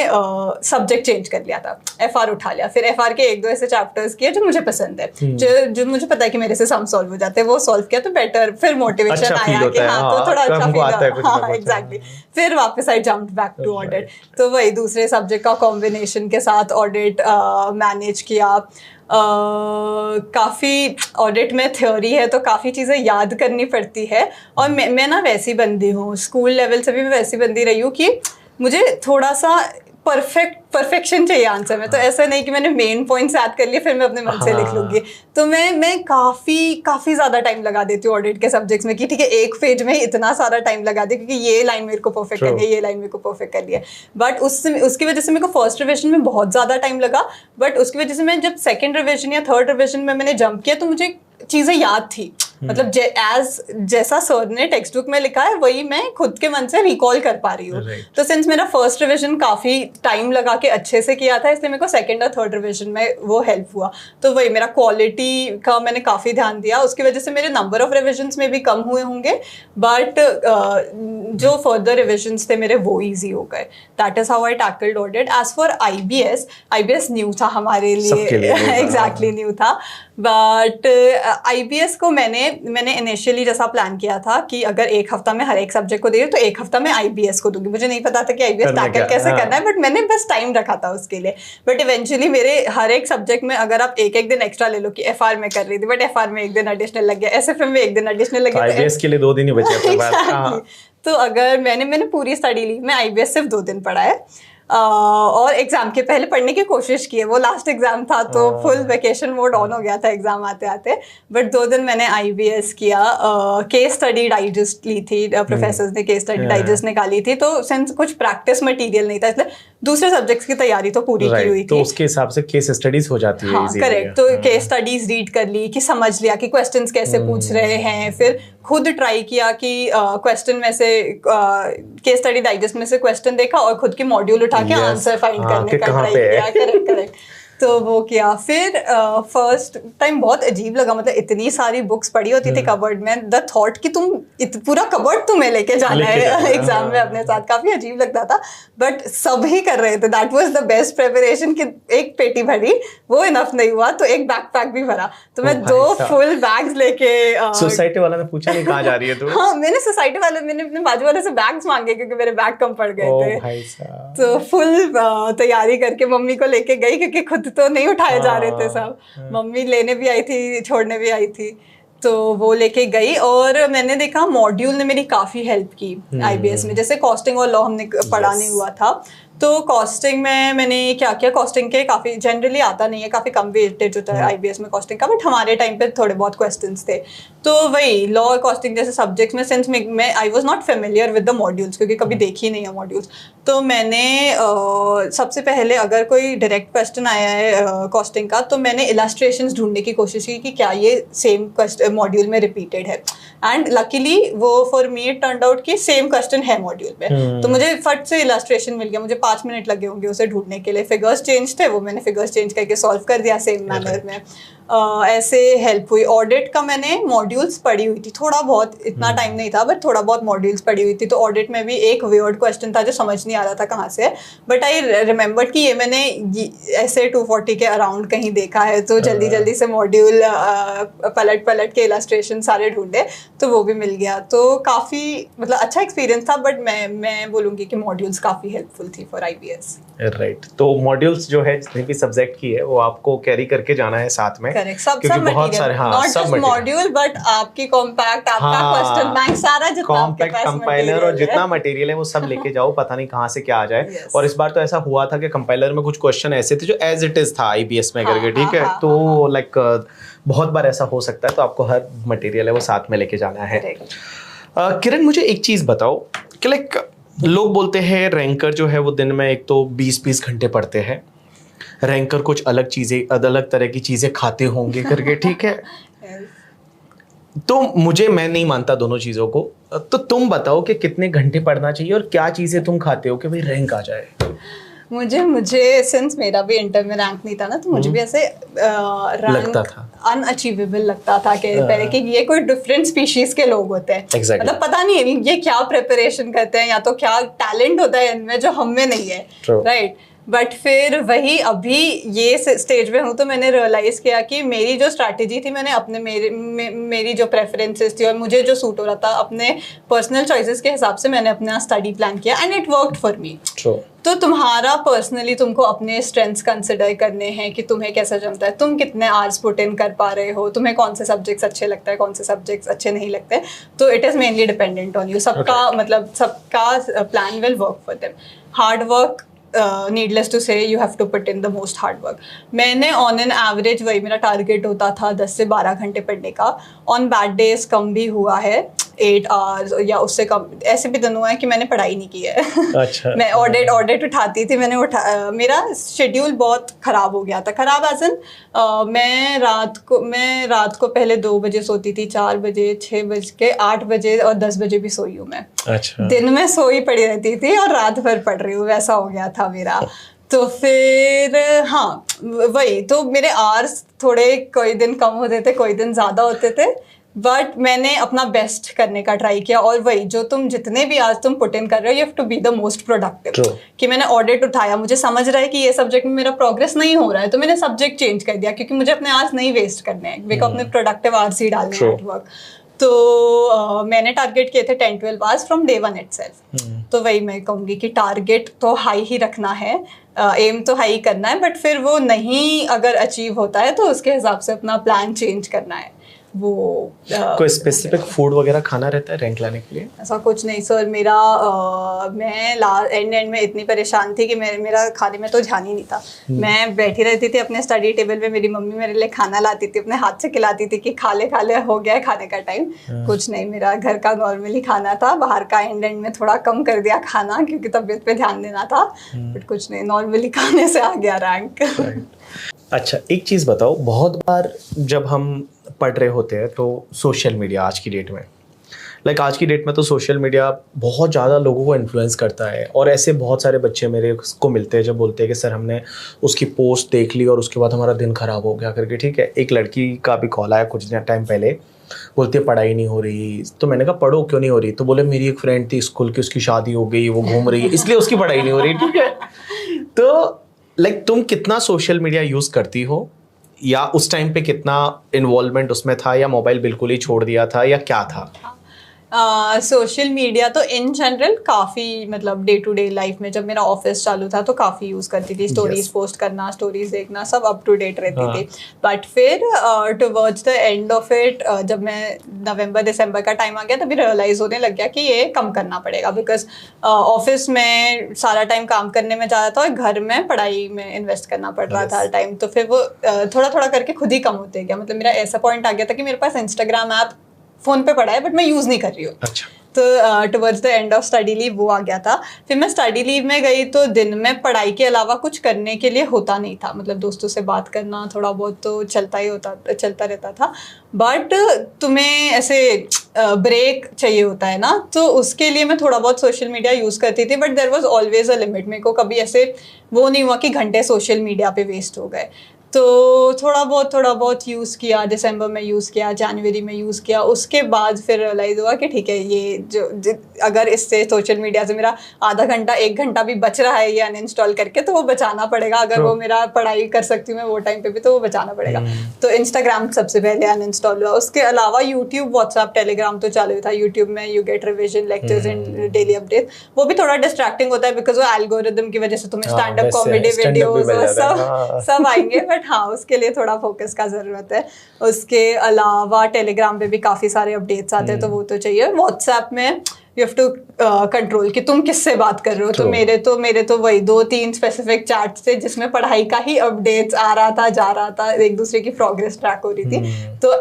सब्जेक्ट चेंज कर लिया था, एफआर उठा लिया। फिर एफआर के 1-2 ऐसे चैप्टर्स किए जो मुझे पसंद है, जो मुझे पता है कि मेरे से सम सॉल्व हो जाते हैं, वो सॉल्व किया तो बेटर, फिर मोटिवेशन आया कि हाँ तो थोड़ा अच्छा फील। हाँ एग्जैक्टली। फिर वापस I jump back to audit. तो वही दूसरे सब्जेक्ट का कॉम्बिनेशन के साथ ऑडिट मैनेज किया। काफ़ी ऑडिट में थ्योरी है तो काफ़ी चीज़ें याद करनी पड़ती है। और मैं ना वैसी बंदी हूँ, स्कूल लेवल से भी मैं वैसी बंदी रही हूँ कि मुझे थोड़ा सा परफेक्शन चाहिए आंसर में। तो ऐसा नहीं कि मैंने मेन पॉइंट्स याद कर लिए फिर मैं अपने मन से लिख लूँगी। तो मैं काफ़ी ज़्यादा टाइम लगा देती हूँ ऑडिट के सब्जेक्ट्स में कि ठीक है एक पेज में इतना सारा टाइम लगा दी क्योंकि ये लाइन मेरे को परफेक्ट करनी है, ये लाइन मेरे को परफेक्ट करनी है। बट उसकी वजह से मेरे को फर्स्ट रिविजन में बहुत ज़्यादा टाइम लगा। बट उसकी वजह से मैं जब 2nd रिविजन या 3rd रिविजन में मैंने जंप किया तो मुझे चीज़ें याद थी। मतलब जैसा सर ने टेक्स्ट बुक में लिखा है वही मैं खुद के मन से रिकॉल कर पा रही हूँ। तो सिंस मेरा फर्स्ट रिवीजन काफ़ी टाइम लगा के अच्छे से किया था, इसलिए मेरे को 2nd और 3rd रिवीजन में वो हेल्प हुआ। तो वही मेरा क्वालिटी का मैंने काफ़ी ध्यान दिया, उसकी वजह से मेरे नंबर ऑफ रिविजन्स में भी कम हुए होंगे, बट जो फर्दर रिविजन्स थे मेरे वो ईजी हो गए। That is how I tackled audit. As for IBS new था हमारे लिए, एग्जैक्टली न्यू था। बट आईबीएस को मैंने इनिशियली जैसा प्लान किया था कि अगर 1 हफ्ता में हर एक सब्जेक्ट को दे रही हूँ तो 1 हफ्ता में आईबीएस को दूंगी। मुझे नहीं पता था कि आईबीएस टैकल कैसे करना है, बट मैंने बस टाइम रखा था उसके लिए। बट इवेंचुअली मेरे हर एक सब्जेक्ट में अगर आप एक दिन एक्स्ट्रा ले लो कि एफआर में कर रही थी बट एफआर में 1 दिन एडिशनल लग गया, एसएफएम में 1 दिन एडिशनल लग गया, आईबीएस के लिए 2 दिन ही बचे अपने पास। तो अगर मैंने पूरी स्टडी ली, मैं आईबीएस सिर्फ 2 दिन पढ़ा है और एग्जाम के पहले पढ़ने की कोशिश की है। वो लास्ट एग्जाम था तो फुल वेकेशन मोड ऑन हो गया था एग्जाम आते आते। बट 2 दिन मैंने आईबीएस किया। केस स्टडी डाइजेस्ट ली थी, प्रोफेसर्स ने केस स्टडी डाइजेस्ट निकाली थी। तो सिंस कुछ प्रैक्टिस मटेरियल नहीं था इसलिए दूसरे सब्जेक्ट्स की तैयारी तो पूरी की हुई थी। तो उसके हिसाब से केस स्टडीज हो जाती है। हाँ करेक्ट। तो केस स्टडीज रीड कर ली कि समझ लिया कि क्वेश्चंस कैसे पूछ रहे हैं, फिर खुद ट्राई किया कि क्वेश्चन में से केस स्टडी डाइजेस्ट में से क्वेश्चन देखा और खुद की मॉड्यूल उठा के आंसर फाइंड करने का ट्राई किया। करेक्ट। तो वो किया। फिर फर्स्ट टाइम बहुत अजीब लगा, मतलब इतनी सारी बुक्स पड़ी होती थी कबर्ड में, द थॉट कि तुम पूरा कबर्ड तुम्हें लेके जाना है एग्जाम में अपने साथ, काफी अजीब लगता था। बट सब ही कर रहे थे। That was the best preparation कि एक पेटी भरी, वो इनफ नहीं हुआ तो एक बैकपैक भी भरा। तो मैं 2 फुल बैग्स लेके सोसाइटी वाला ने पूछा नहीं कहाँ जा रही है तू? हाँ मैंने सोसाइटी वाले, मैंने अपने बाजू वाले से बैग्स मांगे क्योंकि मेरे बैग कम पड़ गए थे। तो फुल तैयारी करके मम्मी को लेके गई क्योंकि खुद तो नहीं उठाए जा रहे थे सब। मम्मी लेने भी आई थी, छोड़ने भी आई थी, तो वो लेके गई। और मैंने देखा मॉड्यूल ने मेरी काफ़ी हेल्प की आईबीएस में। जैसे कॉस्टिंग और लॉ हमने पढ़ा नहीं हुआ था, तो कॉस्टिंग में मैंने क्या किया, कॉस्टिंग के काफ़ी जनरली आता नहीं है, काफ़ी कम वेटेज होता है आईबीएस में कॉस्टिंग का, बट हमारे टाइम पे थोड़े बहुत क्वेश्चंस थे। तो वही लॉ और कॉस्टिंग जैसे सब्जेक्ट्स में सिंस मैं I was not familiar with the modules क्योंकि कभी देखी नहीं है मॉड्यूल्स, तो मैंने सबसे पहले अगर कोई डायरेक्ट क्वेश्चन आया है कॉस्टिंग का तो मैंने इलस्ट्रेशंस ढूंढने की कोशिश की कि क्या ये सेम मॉड्यूल में रिपीटेड है। एंड लकीली वो for me it turned out कि सेम क्वेश्चन है मॉड्यूल में। तो मुझे फट से इलस्ट्रेशन मिल गया। मुझे 5 मिनट लगे होंगे उसे ढूंढने के लिए। फिगर्स चेंज थे, वो मैंने फिगर्स चेंज करके सॉल्व कर दिया सेम मैनर में। ऐसे हेल्प हुई। ऑडिट का मैंने मॉड्यूल्स पढ़ी हुई थी थोड़ा बहुत, इतना टाइम नहीं था बट थोड़ा बहुत मॉड्यूल्स पढ़ी हुई थी। तो ऑडिट में भी एक वियर्ड क्वेश्चन था जो समझ नहीं आ रहा था कहाँ से, बट आई रिमेम्बर कि ये मैंने ऐसे 240 के अराउंड कहीं देखा है। तो जल्दी जल्दी से मॉड्यूल पलट के इलस्ट्रेशन सारे ढूंढे तो वो भी मिल गया। तो काफ़ी मतलब अच्छा एक्सपीरियंस था, बट मैं बोलूँगी कि मॉड्यूल्स काफ़ी हेल्पफुल थी फॉर आईबीएस। राइट तो मॉड्यूल्स जो है जितने भी सब्जेक्ट की है वो आपको कैरी करके जाना है साथ में। करेक्ट, सब क्योंकि सब बहुत सारे material, not just module but आपकी कॉम्पैक्ट, आपका क्वेश्चन बैंक, सारा जितना आपके कॉम्पैक्ट पास कंपाइलर और material जितना है। मटेरियल है वो सब लेके जाओ, पता नहीं कहाँ से क्या आ जाए। Yes. और इस बार तो ऐसा हुआ था कि कंपाइलर में कुछ क्वेश्चन ऐसे थे जो एज इट इज था आईबीएस में करके, ठीक है। तो लाइक बहुत बार ऐसा हो सकता है, तो आपको हर मटेरियल है वो साथ में लेके जाना है। किरण मुझे एक चीज बताओ कि लाइक लोग बोलते हैं रैंकर जो है वो दिन में एक तो 20-20 घंटे पढ़ते हैं, रैंकर कुछ अलग चीजें, अलग तरह की चीजें खाते होंगे करके, ठीक है। तो मैं नहीं मानता दोनों चीजों को, तो तुम बताओ कि कितने घंटे पढ़ना चाहिए और क्या चीजें तुम खाते हो कि भाई रैंक आ जाए। मुझे सिंस मेरा भी इंटर में रैंक नहीं था ना, तो मुझे भी ऐसे लगता था, अनअचीवेबल लगता था कि पहले कि ये कोई डिफरेंट स्पीशीज के लोग होते हैं। Exactly. मतलब पता नहीं है ये क्या प्रिपरेशन करते हैं, या तो क्या टैलेंट होता है इनमें जो हम में नहीं है, राइट। बट फिर वही अभी ये स्टेज पे हूँ तो मैंने रियलाइज किया कि मेरी जो स्ट्रैटेजी थी, मैंने अपने मेरी जो प्रेफरेंसेस थी और मुझे जो सूट हो रहा था अपने पर्सनल चॉइसेस के हिसाब से मैंने अपना स्टडी प्लान किया and it worked for me. तो तुम्हारा पर्सनली तुमको अपने स्ट्रेंथ्स कंसिडर करने हैं कि तुम्हें कैसा जमता है, तुम कितने आवर्स पुट इन कर पा रहे हो, तुम्हें कौन से सब्जेक्ट्स अच्छे लगता है, कौन से सब्जेक्ट्स अच्छे नहीं लगते। तो it is mainly dependent on you. सबका मतलब सबका plan will work for them. Hard work, needless to say you have to put in the most hard work. मैंने on an average वही मेरा टारगेट होता था 10 से 12 घंटे पढ़ने का। on bad days कम भी हुआ है, 8 hours या उससे कम। ऐसे भी दिन हुआ है कि मैंने पढ़ाई नहीं की है। अच्छा। मैं ऑडिट उठाती थी, मेरा शेड्यूल बहुत ख़राब हो गया था। ख़राब एज इन मैं रात को पहले 2 बजे सोती थी, 4 बजे, 6 बज के 8 बजे और 10 बजे भी सोई हूँ मैं। अच्छा। दिन में सोई पड़ी रहती थी और रात भर पढ़ रही हूँ, वैसा हो गया था मेरा। तो फिर हाँ वही, तो मेरे आवर्स थोड़े कोई दिन कम होते थे, कोई दिन ज़्यादा होते थे, बट मैंने अपना बेस्ट करने का ट्राई किया। और वही जो तुम जितने भी आज तुम पुट इन कर रहे हो, you have to be the most productive. कि मैंने ऑडिट उठाया, मुझे समझ रहा है कि ये सब्जेक्ट में मेरा प्रोग्रेस नहीं हो रहा है, तो मैंने सब्जेक्ट चेंज कर दिया, क्योंकि मुझे अपने आवर्स नहीं वेस्ट करने हैं, मेरे को अपने प्रोडक्टिव आवर्स ही डालने हैं एट वर्क। तो मैंने टारगेट किए थे 10-12 आवर्स फ्रॉम डे 1 इटसेल्फ। तो वही मैं कहूँगी कि टारगेट तो हाई ही रखना है, एम तो हाई करना है, बट फिर वो नहीं अगर अचीव होता है तो उसके हिसाब से अपना प्लान चेंज करना है। वो कोई स्पेसिफिक फूड वगैरह खाना रहता है रैंक लाने के लिए? ऐसा कुछ नहीं सर, मेरा मैं एंड में इतनी परेशान थी कि मेरा खाने में तो ध्यान ही नहीं था। मैं बैठी रहती थी अपने स्टडी टेबल पे, मेरी मम्मी मेरे लिए खाना लाती थी, अपने हाथ से खिलाती थी कि खा ले हो गया है खाने का टाइम। कुछ नहीं, मेरा घर का नॉर्मली खाना था, बाहर का एंड में थोड़ा कम कर दिया खाना क्योंकि तबीयत पे ध्यान देना था, बट कुछ नहीं, नॉर्मली खाने से आ गया रैंक। अच्छा एक चीज़ बताओ, बहुत बार जब हम पढ़ रहे होते हैं तो सोशल मीडिया आज की डेट में आज की डेट में तो सोशल मीडिया बहुत ज़्यादा लोगों को इन्फ्लुएंस करता है। और ऐसे बहुत सारे बच्चे मेरे को मिलते हैं जब बोलते हैं कि सर हमने उसकी पोस्ट देख ली और उसके बाद हमारा दिन ख़राब हो गया करके, ठीक है। एक लड़की का भी कॉल आया कुछ टाइम पहले, बोलती है पढ़ाई नहीं हो रही। तो मैंने कहा पढ़ो, क्यों नहीं हो रही? तो बोले मेरी एक फ्रेंड थी स्कूल की, उसकी शादी हो गई, वो घूम रही है, इसलिए उसकी पढ़ाई नहीं हो रही, ठीक है। तो तुम कितना सोशल मीडिया यूज़ करती हो, या उस टाइम पे कितना इन्वॉल्वमेंट उसमें था, या मोबाइल बिल्कुल ही छोड़ दिया था, या क्या था? सोशल मीडिया तो इन जनरल काफ़ी, मतलब डे टू डे लाइफ में जब मेरा ऑफिस चालू था तो काफ़ी यूज़ करती थी। स्टोरीज पोस्ट करना, स्टोरीज देखना, सब अप टू डेट रहती थी। बट फिर towards the end of it, जब मैं नवंबर दिसंबर का टाइम आ गया, तभी रियलाइज़ होने लग गया कि ये कम करना पड़ेगा, बिकॉज ऑफिस में सारा टाइम काम करने में ज़्यादा था और घर में पढ़ाई में इन्वेस्ट करना पड़ रहा था हर टाइम। तो फिर वो थोड़ा थोड़ा करके खुद ही कम होते गया। मतलब मेरा ऐसा पॉइंट आ गया था कि मेरे पास इंस्टाग्राम ऐप फ़ोन पे पड़ा है बट मैं यूज़ नहीं कर रही हूँ। अच्छा। तो towards the end of study leave वो आ गया था। फिर मैं स्टडी लीव में गई तो दिन में पढ़ाई के अलावा कुछ करने के लिए होता नहीं था। मतलब दोस्तों से बात करना थोड़ा बहुत तो चलता रहता था, बट तुम्हें ऐसे ब्रेक चाहिए होता है ना, तो उसके लिए मैं थोड़ा बहुत सोशल मीडिया यूज़ करती थी, but there was always a limit. मेरे को कभी ऐसे वो नहीं हुआ कि घंटे सोशल मीडिया पे वेस्ट हो गए। तो थोड़ा बहुत यूज़ किया, दिसंबर में यूज़ किया, जनवरी में यूज़ किया। उसके बाद फिर रियलाइज़ हुआ कि ठीक है, ये अगर इससे सोशल मीडिया से मेरा आधा घंटा 1 घंटा भी बच रहा है ये अनइंस्टॉल करके, तो वो बचाना पड़ेगा। अगर वो मेरा पढ़ाई कर सकती हूँ मैं वो टाइम पे भी, तो वो बचाना पड़ेगा। तो इंस्टाग्राम सबसे पहले अनइंस्टॉल हुआ। उसके अलावा यूट्यूब, व्हाट्सएप, टेलीग्राम तो चालू था। यूट्यूब में you get revision, lectures and daily update. वो भी थोड़ा डिस्ट्रैक्टिंग होता है बिकॉज वो एल्गोरिदम की वजह से तुम्हें स्टैंड अप कॉमेडी वीडियोस और सब आएंगे, बट हाँ, उसके लिए थोड़ा फोकस का जरूरत है। उसके अलावा टेलीग्राम पे भी काफी सारे अपडेट्स आते हैं, तो वो तो चाहिए। व्हाट्सएप में यू हैव टू कंट्रोल कि तुम किससे बात कर रहे हो। तो मेरे तो वही 2-3 स्पेसिफिक चैट्स थे जिसमें पढ़ाई का ही अपडेट्स आ रहा था, जा रहा था, एक दूसरे की प्रोग्रेस ट्रैक हो रही थी। तो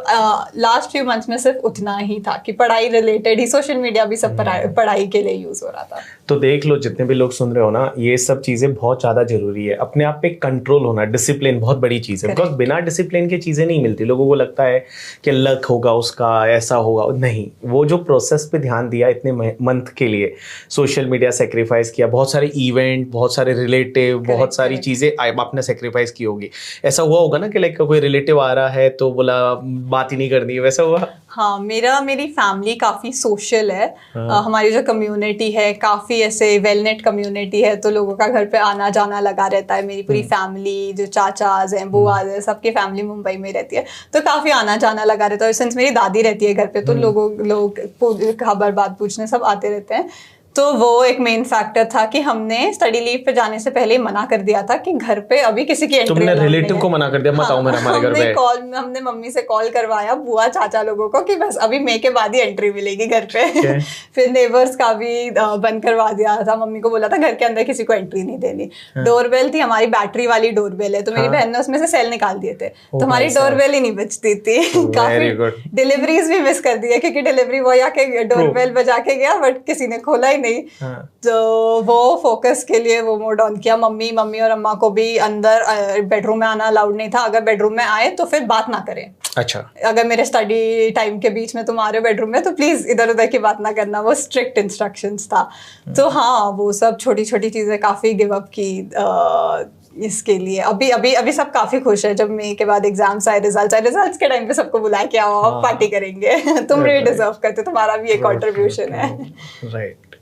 लास्ट फ्यू मंथ्स में सिर्फ उतना ही था कि पढ़ाई रिलेटेड ही सोशल मीडिया भी सब पढ़ाई के लिए यूज हो रहा था। तो देख लो, जितने भी लोग सुन रहे हो ना, ये सब चीजें बहुत ज्यादा जरूरी है। अपने आप पे कंट्रोल होना, डिसिप्लिन बहुत बड़ी चीज है, बिकॉज बिना डिसिप्लिन के चीजें नहीं मिलती। लोगों को लगता है कि लक होगा उसका, ऐसा होगा, नहीं। वो जो प्रोसेस पे ध्यान दिया इतने मंथ के लिए, सोशल मीडिया सेक्रीफाइस किया, बहुत सारे इवेंट, बहुत सारे रिलेटिव, बहुत सारी चीजें आपने सेक्रीफाइस की होगी। ऐसा हुआ होगा ना कि लाइक कोई रिलेटिव आ रहा है तो बोला बात ही नहीं करनी, वैसा हुआ? हाँ, मेरी फैमिली काफ़ी सोशल है। हमारी जो कम्युनिटी है काफ़ी ऐसे वेलनेट कम्युनिटी है, तो लोगों का घर पे आना जाना लगा रहता है। मेरी पूरी फैमिली, जो चाचाज हैं, बुआज हैं, सबकी फैमिली मुंबई में रहती है, तो काफ़ी आना जाना लगा रहता है। सिंस मेरी दादी रहती है घर पे, तो लोग खबर बात पूछने सब आते रहते हैं। तो वो एक मेन फैक्टर था कि हमने स्टडी लीव पे जाने से पहले ही मना कर दिया था कि घर पे अभी किसी की एंट्री। तुमने रिलेटिव को मना कर दिया, मत आओ मेरे हमारे घर पे? हमने मम्मी से कॉल करवाया, बुआ चाचा लोगों को, कि बस अभी मई के बाद ही एंट्री मिलेगी घर पे। फिर नेबर्स का भी बंद करवा दिया था। मम्मी को बोला था घर के अंदर किसी को एंट्री नहीं देनी। डोरबेल थी हमारी, बैटरी वाली डोरबेल है, तो मेरी बहन ने उसमें से सेल निकाल दिए थे, तो हमारी डोरबेल ही नहीं बचती थी। काफी डिलीवरीज भी मिस कर दी है, क्योंकि डिलीवरी बॉय आके डोरबेल बजा के गया, बट किसी ने खोला ही नहीं। तो वो फोकस के लिए वो मोड ऑन किया। मम्मी और अम्मा को भी अंदर बेडरूम में आना अलाउड नहीं था। अगर बेडरूम में आए तो फिर बात ना करें। अच्छा, अगर मेरे स्टडी टाइम के बीच में तुम आ रहे हो बेडरूम में, तो प्लीज इधर उधर की बात ना करना। वो स्ट्रिक्ट इंस्ट्रक्शंस था। तो हाँ, वो सब छोटी छोटी चीजें काफी गिव अप की इसके लिए। अभी सब काफी खुश है। जब मई के बाद एग्जाम्स आए, रिजल्ट्स के टाइम पे सबको बुलाया कि आओ आप पार्टी करेंगे। तुम भी डिजर्व करते, तुम्हारा भी एक कॉन्ट्रीब्यूशन है। Right,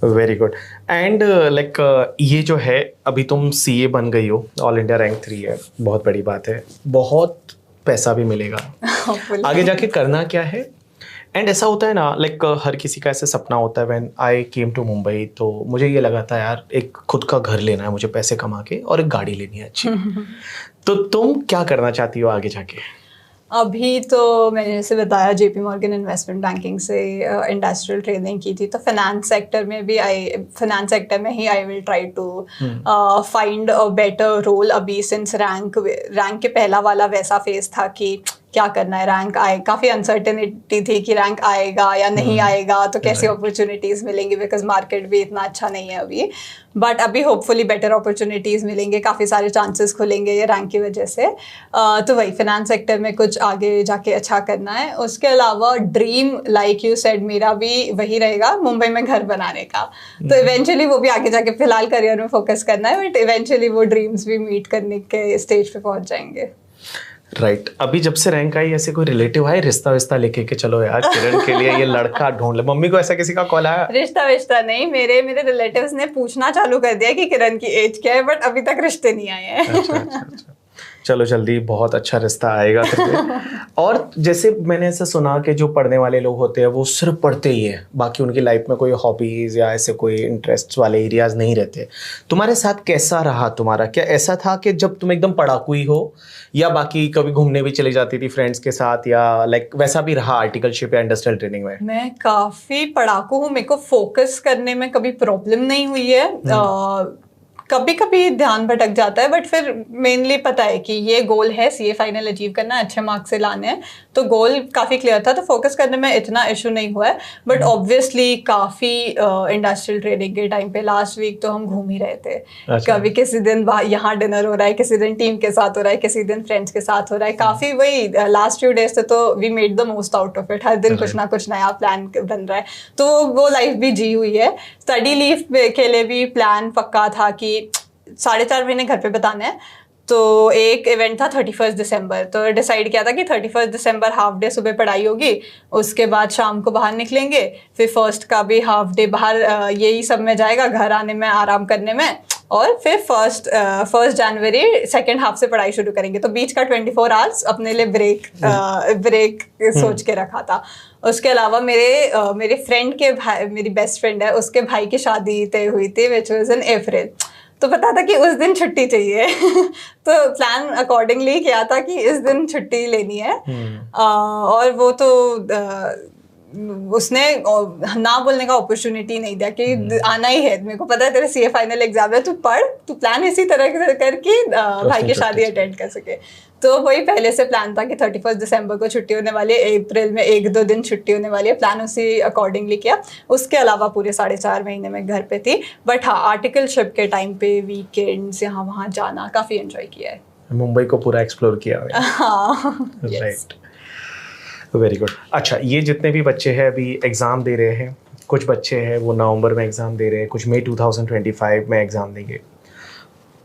very good. And like ये जो है, अभी तुम सीए बन गई हो, ऑल इंडिया रैंक 3 है, बहुत बड़ी बात है, बहुत पैसा भी मिलेगा। आगे जाके करना क्या है? एंड ऐसा होता है ना, लाइक हर किसी का ऐसा सपना होता है। When I came to Mumbai, तो मुझे ये लगा था यार एक खुद का घर लेना है मुझे, पैसे कमा के, और एक गाड़ी लेनी है अच्छी। तो तुम क्या करना चाहती हो आगे जाके? अभी तो मैंने जैसे बताया, जेपी मॉर्गन इन्वेस्टमेंट बैंकिंग से इंडस्ट्रियल ट्रेडिंग की थी, तो फाइनेंस सेक्टर में ही I will try to find a better role. अभी सिंस रैंक के पहला वाला वैसा फेज था कि क्या करना है, रैंक आए, काफ़ी अनसर्टेनिटी थी कि रैंक आएगा या नहीं आएगा, तो कैसी अपॉर्चुनिटीज़ मिलेंगी, बिकॉज मार्केट भी इतना अच्छा नहीं है अभी। बट अभी होपफुली बेटर अपॉर्चुनिटीज़ मिलेंगे, काफ़ी सारे चांसेस खुलेंगे ये रैंक की वजह से। तो वही फाइनेंस सेक्टर में कुछ आगे जाके अच्छा करना है। उसके अलावा ड्रीम, लाइक यू सेड, मेरा भी वही रहेगा, मुंबई में घर बनाने का। तो इवेंचुअली वो भी आगे जाके, फिलहाल करियर में फोकस करना है, बट इवेंचुअली वो ड्रीम्स भी मीट करने के स्टेज पे पहुंच जाएंगे। राइट। अभी जब से रैंक आई, ऐसे कोई रिलेटिव आए रिश्ता विश्ता लेके के चलो यार किरण के लिए ये लड़का ढूंढ ले? मम्मी को ऐसा किसी का कॉल आया? रिश्ता विश्ता नहीं, मेरे रिलेटिव्स ने पूछना चालू कर दिया कि किरण की एज क्या है, बट अभी तक रिश्ते नहीं आए हैं। अच्छा। चलो जल्दी बहुत अच्छा रिश्ता आएगा फिर। और जैसे मैंने ऐसा सुना कि जो पढ़ने वाले लोग होते हैं वो सिर्फ पढ़ते ही है, बाकी उनकी लाइफ में कोई हॉबीज या ऐसे कोई इंटरेस्ट वाले एरियाज नहीं रहते। तुम्हारे साथ कैसा रहा तुम्हारा? क्या ऐसा था कि जब तुम एकदम पढ़ाकू ही हो, या बाकी कभी घूमने भी चली जाती थी फ्रेंड्स के साथ, या लाइक वैसा भी रहा आर्टिकलशिप या इंडस्ट्रियल ट्रेनिंग में? मैं काफी पढ़ाकू हूँ, मेरे को फोकस करने में कभी प्रॉब्लम नहीं हुई है। कभी कभी ध्यान भटक जाता है, बट फिर मेनली पता है कि ये गोल है, सीए फाइनल अचीव करना है, अच्छे मार्क्स से लाने हैं, तो गोल काफ़ी क्लियर था, तो फोकस करने में इतना इशू नहीं हुआ है। बट ऑब्वियसली काफ़ी इंडस्ट्रियल ट्रेनिंग के टाइम पे लास्ट वीक तो हम घूम ही रहे थे। अच्छा। कभी किसी दिन यहाँ डिनर हो रहा है, किसी दिन टीम के साथ हो रहा है, किसी दिन फ्रेंड्स के साथ हो रहा है, काफ़ी वही लास्ट फ्यू डेज से तो we made the most out of it. हर दिन कुछ ना कुछ नया प्लान बन रहा है, तो वो लाइफ भी जी हुई है। स्टडी लीव के लिए भी प्लान पक्का था कि 4.5 महीने घर पे बताना है, तो एक इवेंट था 31 दिसंबर, तो डिसाइड किया था कि 31 दिसंबर हाफ डे सुबह पढ़ाई होगी, उसके बाद शाम को बाहर निकलेंगे, फिर फर्स्ट का भी हाफ डे बाहर यही सब में जाएगा, घर आने में, आराम करने में, और फिर फर्स्ट जनवरी सेकेंड हाफ से पढ़ाई शुरू करेंगे। तो बीच का 24 आवर्स अपने लिए ब्रेक सोच के रखा था। उसके अलावा मेरे फ्रेंड के भाई, मेरी बेस्ट फ्रेंड है, उसके भाई की शादी तय हुई थी विच वाज इन अप्रैल, तो पता था कि उस दिन छुट्टी चाहिए तो प्लान अकॉर्डिंगली किया था कि इस दिन छुट्टी लेनी है। और वो तो उसने ना बोलने का अपॉर्चुनिटी नहीं दिया कि आना ही है, मेरे को पता है तेरे सीए फाइनल एग्जाम है, तू पढ़, तू प्लान इसी तरह करके भाई की शादी अटेंड कर सके। तो वही पहले से प्लान था कि 31 दिसंबर को छुट्टी होने वाली है, अप्रैल में 1-2 दिन छुट्टी होने वाली है, प्लान उसी अकॉर्डिंगली किया। उसके अलावा पूरे 4.5 महीने में घर पे थी, बट हाँ आर्टिकलशिप के टाइम पे वीकेंड्स यहाँ वहाँ जाना काफ़ी एंजॉय किया है। मुंबई को पूरा एक्सप्लोर किया है। हाँ, राइट, वेरी गुड। अच्छा, ये जितने भी बच्चे हैं अभी एग्ज़ाम दे रहे हैं, कुछ बच्चे हैं वो नवंबर में एग्ज़ाम दे रहे हैं, कुछ मई 2025 में एग्ज़ाम देंगे,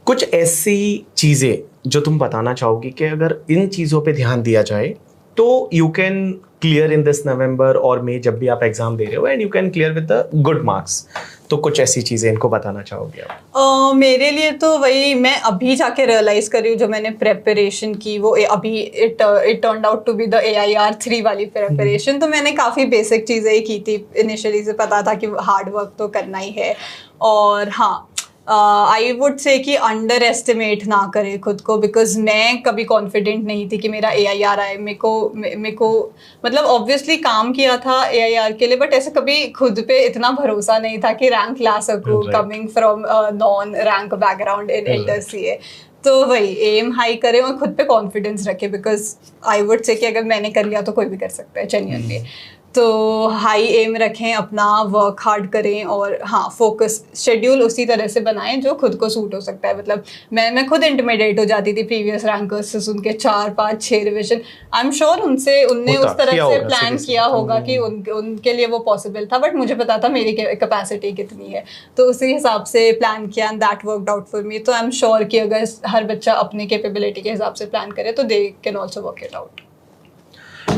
कुछ ऐसी चीज़ें जो तुम बताना चाहोगी कि अगर इन चीज़ों पे ध्यान दिया जाए तो you can clear in this November और मई जब भी आप एग्ज़ाम दे रहे हो, and you can clear with the good marks. तो कुछ ऐसी चीज़ें इनको बताना चाहोगे आप? मेरे लिए तो वही मैं अभी जाके रियलाइज़ कर रही हूँ, जो मैंने प्रेपरेशन की वो अभी it turned out to be the AIR 3 वाली प्रेपरेशन। तो मैंने काफ़ी बेसिक चीज़ें ही की थी, इनिशियली से पता था कि हार्ड वर्क तो करना ही है। और हाँ, आई वुड से कि अंडर एस्टिमेट ना करे खुद को, बिकॉज मैं कभी कॉन्फिडेंट नहीं थी कि मेरा AIR आए। मेरे को मतलब ऑब्वियसली काम किया था AIR के लिए, बट ऐसे कभी खुद पे इतना भरोसा नहीं था कि रैंक ला सकूँ, coming from non rank background in inter CA। तो वही एम हाई करें और खुद पे कॉन्फिडेंस रखें, बिकॉज आई वुड से कि अगर मैंने कर लिया तो कोई भी कर सकता है जेन्युइनली। तो हाई एम रखें, अपना वर्क हार्ड करें, और हाँ फोकस शेड्यूल उसी तरह से बनाएं जो खुद को सूट हो सकता है। मतलब मैं खुद इंटिमिडेट हो जाती थी प्रीवियस रैंकर्स से सुन के, 4-5-6 रिविजन। आई एम श्योर उनने उस तरह से प्लान किया होगा कि उनके लिए वो पॉसिबल था, बट मुझे पता था मेरी कैपेसिटी कितनी है, तो उसी हिसाब से प्लान किया, and that worked out for me. तो आई एम श्योर कि अगर हर बच्चा अपनी कैपेबिलिटी के हिसाब से प्लान करे तो they can also work it out.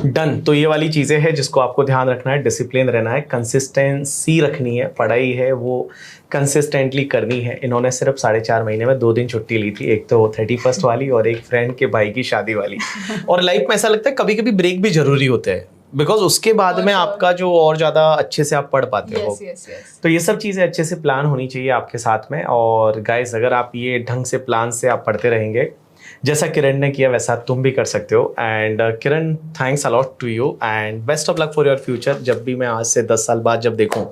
Done. तो ये वाली चीज़ें हैं जिसको आपको ध्यान रखना है, डिसिप्लिन रहना है, कंसिस्टेंसी रखनी है, पढ़ाई है वो कंसिस्टेंटली करनी है। इन्होंने सिर्फ 4.5 महीने में 2 दिन छुट्टी ली थी, एक तो 31st वाली और एक फ्रेंड के भाई की शादी वाली। और लाइफ में ऐसा लगता है कभी कभी ब्रेक भी जरूरी होते हैं, बिकॉज उसके बाद में आपका जो और ज़्यादा अच्छे से आप पढ़ पाते हो। तो ये सब चीज़ें अच्छे से प्लान होनी चाहिए आपके साथ में। और गाइस, अगर आप ये ढंग से प्लान से आप पढ़ते रहेंगे, जैसा किरण ने किया वैसा तुम भी कर सकते हो। And Kiran, thanks a lot to you and best of luck for your future. जब भी मैं आज से 10 साल बाद जब देखूं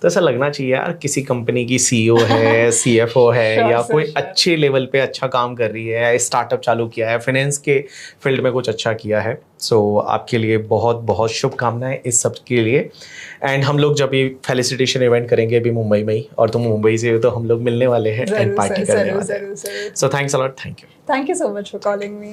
तो ऐसा लगना चाहिए यार किसी कंपनी की CEO है, CFO है, या कोई अच्छे लेवल पे अच्छा काम कर रही है, स्टार्टअप चालू किया है, फाइनेंस के फील्ड में कुछ अच्छा किया है। सो आपके लिए बहुत बहुत शुभकामनाएं इस सब के लिए। एंड हम लोग जब ये फेलिसिटेशन इवेंट करेंगे अभी मुंबई में ही, और तुम मुंबई से हो तो हम लोग मिलने वाले हैं एंड पार्टी करने वाले हैं। So thanks a lot, thank you so much for calling me।